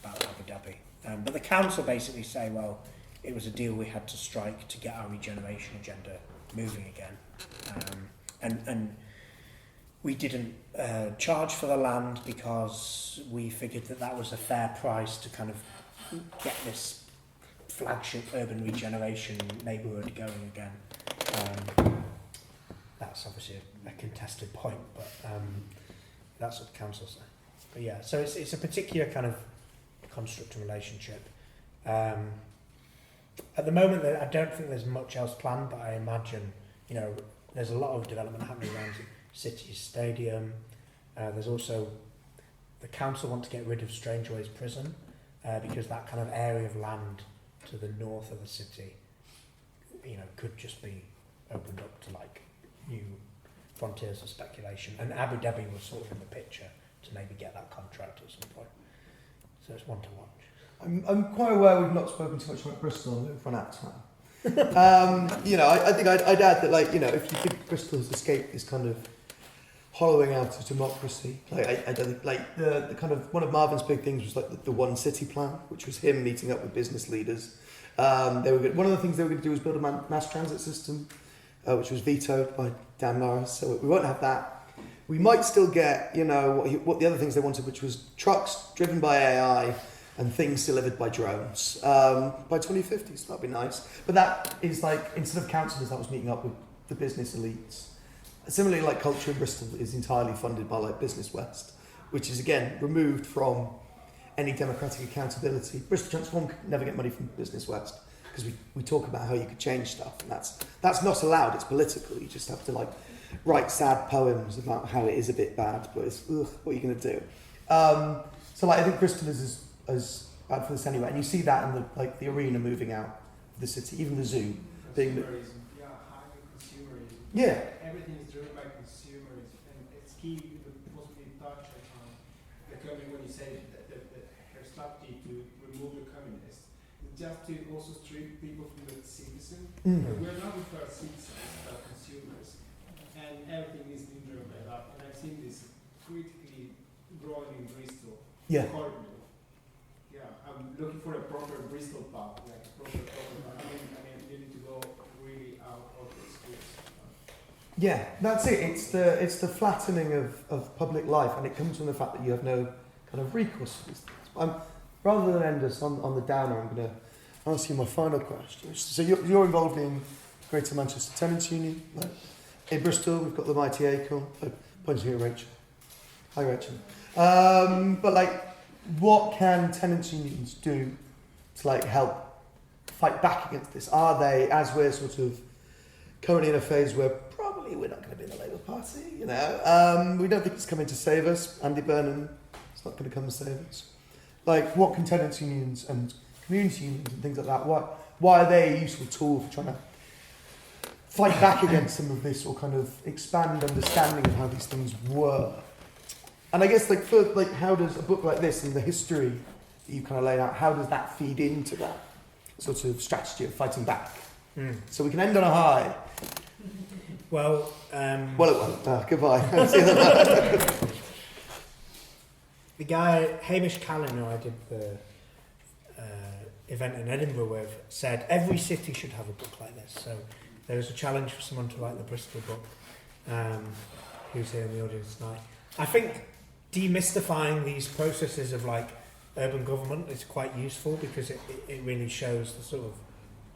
Abu Dhabi. But the council basically say, well, it was a deal we had to strike to get our regeneration agenda moving again. And we didn't charge for the land because we figured that was a fair price to kind of get this flagship urban regeneration neighbourhood going again. That's obviously a contested point, but that's what the council say. But yeah, so it's a particular kind of construct and relationship. At the moment, I don't think there's much else planned, but I imagine, you know, there's a lot of development happening around the City's stadium. There's also, the council want to get rid of Strangeways prison, because that kind of area of land to the north of the city, you know, could just be opened up to like new frontiers of speculation. And Abu Dhabi was sort of in the picture to maybe get that contract at some point. So it's one to watch. I'm quite aware we've not spoken too much about Bristol and we've run out of time. You know, I think I'd add that, like, you know, if you think Bristol has escaped this kind of hollowing out of democracy, like I don't think, like the kind of, one of Marvin's big things was like the one city plan, which was him meeting up with business leaders. They were one of the things they were going to do was build a mass transit system, which was vetoed by Dan Norris. So we won't have that. We might still get, you know, what the other things they wanted, which was trucks driven by AI and things delivered by drones by 2050. So that'd be nice. But that is like, instead of councillors, that was meeting up with the business elites. Similarly, like culture in Bristol is entirely funded by like Business West, which is again removed from any democratic accountability. Bristol Transform could never get money from Business West because we talk about how you could change stuff, and that's not allowed. It's political. You just have to like write sad poems about how it is a bit bad, but it's what are you going to do? So like I think Bristol is as bad for this anyway, and you see that in the arena moving out of the city, even the zoo being the, consumerism. yeah. Everything is driven by consumerism, and it's key to possibly touch on the comment when you say that her strategy to remove the communists is just to also strip people from the citizen. We're not with our citizens, but consumers, and everything is being driven by that. And I've seen this critically growing in Bristol. Yeah. Horribly. Yeah, I'm looking for a proper Bristol pub, like a proper. I mean, you need to go really out of the schools. Yeah, that's it. It's the flattening of public life, and it comes from the fact that you have no kind of recourse. Rather than end us on the downer, I'm going to ask you my final question. So you're involved in Greater Manchester Tenants Union. Like, in Bristol, we've got the mighty ACOL. Pointing at Rachel. Hi, Rachel. But like, what can tenants unions do to like help fight back against this? Are they, as we're sort of currently in a phase where probably we're not going to be in the Labour Party, you know, we don't think it's coming to save us. Andy Burnham, it's not going to come and save us. Like, what can tenants unions and community unions and things like that, why are they a useful tool for trying to fight back against some of this, or kind of expand understanding of how these things work? And I guess, like, for like, how does a book like this and the history that you kind of laid out, how does that feed into that sort of strategy of fighting back? So we can end on a high. Well, it won't. Goodbye. The guy, Hamish Callan, who I did the event in Edinburgh with, said every city should have a book like this. So there's a challenge for someone to write the Bristol book, who's here in the audience tonight. I think demystifying these processes of like urban government is quite useful because it really shows the sort of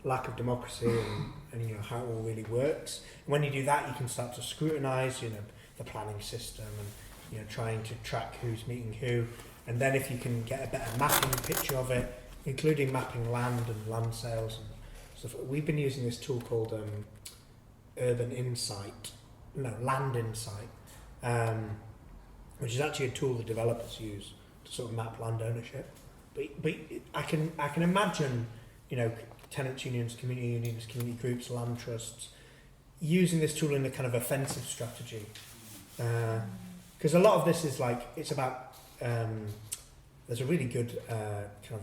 lack of democracy and you know how it all really works. And when you do that, you can start to scrutinise, you know, the planning system and you know trying to track who's meeting who. And then if you can get a better mapping picture of it, including mapping land and land sales and stuff, we've been using this tool called Land Insight, which is actually a tool that developers use to sort of map land ownership. But I can imagine, you know, tenants unions, community groups, land trusts using this tool in a kind of offensive strategy. Because a lot of this is like, it's about, there's a really good kind of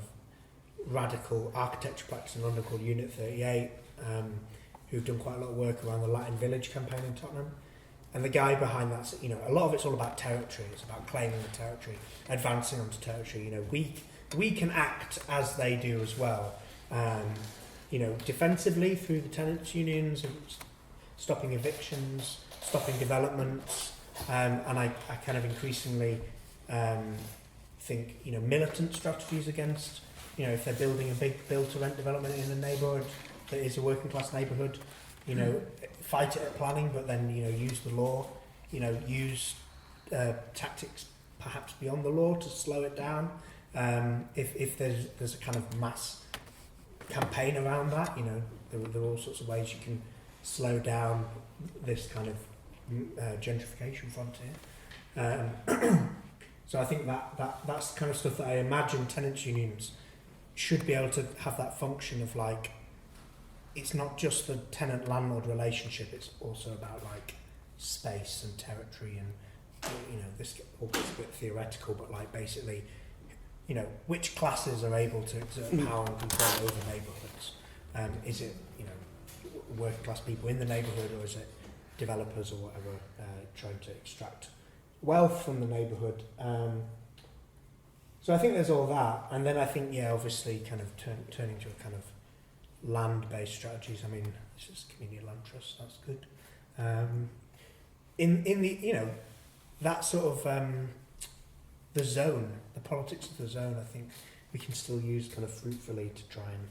radical architecture practice in London called Unit 38, who've done quite a lot of work around the Latin Village campaign in Tottenham. And the guy behind that's, you know, a lot of it's all about territory. It's about claiming the territory, advancing onto territory. You know, we can act as they do as well. You know, defensively through the tenants' unions, and stopping evictions, stopping developments, and I kind of increasingly think, you know, militant strategies against, you know, if they're building a big build-to-rent development in a neighbourhood that is a working-class neighbourhood, you know, fight it at planning, but then, you know, use the law, you know, use tactics perhaps beyond the law to slow it down. If there's a kind of mass campaign around that, you know, there are all sorts of ways you can slow down this kind of gentrification frontier. So I think that's the kind of stuff that I imagine tenants unions should be able to have that function of like, it's not just the tenant-landlord relationship, it's also about like space and territory and, you know, this all gets a bit theoretical, but like basically, you know, which classes are able to exert power and control over neighbourhoods? Is it, you know, working class people in the neighbourhood, or is it developers or whatever trying to extract wealth from the neighbourhood? So I think there's all that, and then I think, yeah, obviously kind of turning to a kind of land-based strategies. I mean, it's just community land trust, that's good. In the, you know, that sort of the zone, the politics of the zone, I think we can still use kind of fruitfully to try and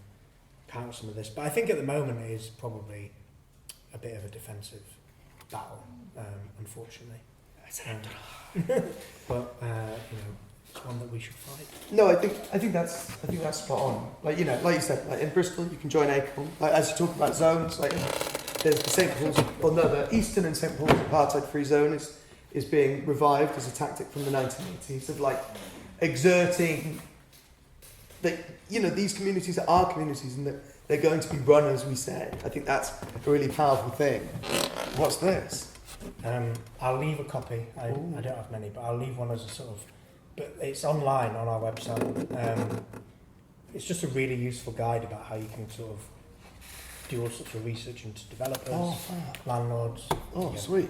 counter some of this. But I think at the moment it is probably a bit of a defensive battle, unfortunately. But you know, it's one that we should fight. No, I think that's spot on. Like, you know, like you said, like in Bristol, you can join Acorn. Like, as you talk about zones, like there's the St Paul's, or no, the Eastern and St Paul's apartheid-free zone is being revived as a tactic from the 1980s of like exerting that, you know, these communities are our communities and that they're going to be run as we say. I think that's a really powerful thing. What's this? I'll leave a copy. I don't have many, but I'll leave one as a sort of, but it's online on our website. It's just a really useful guide about how you can sort of do all sorts of research into developers, landlords. Oh, sweet.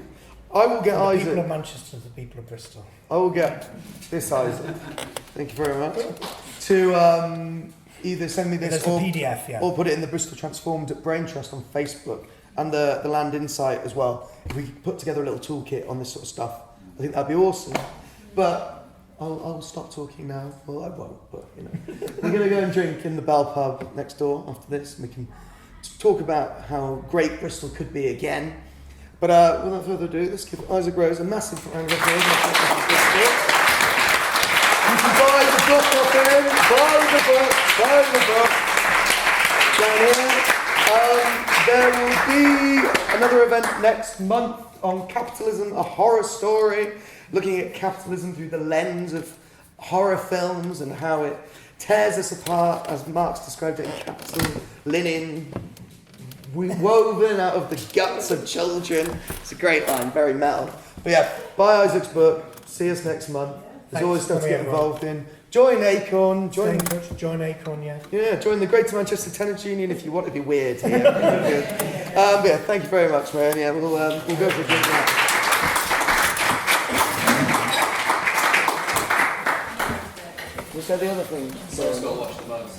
I will get Isaac. The people of Manchester, the people of Bristol. I will get this Isaac. Thank you very much. To either send me this or PDF, yeah, or put it in the Bristol Transformed Brain Trust on Facebook and the Land Insight as well. If we could put together a little toolkit on this sort of stuff, I think that'd be awesome. But I'll stop talking now. Well, I won't, but you know, we're going to go and drink in the Bell Pub next door after this, and we can talk about how great Bristol could be again. But without further ado, let's give Isaac Rose a massive round of applause. You can buy the book off him. Buy the book. Down here. There will be another event next month on capitalism, a horror story, looking at capitalism through the lens of horror films and how it tears us apart, as Marx described it in Capital, linen woven out of the guts of children. It's a great line, very metal. But yeah, buy Isaac's book. See us next month. There's always stuff to get involved in. Join Acorn. Join Acorn, yeah. Yeah, join the Greater Manchester Tenants Union if you want to be weird. Yeah, but yeah, thank you very much, man. Yeah, we'll go for a drink now. We'll say the other thing. So I've got to watch the bugs.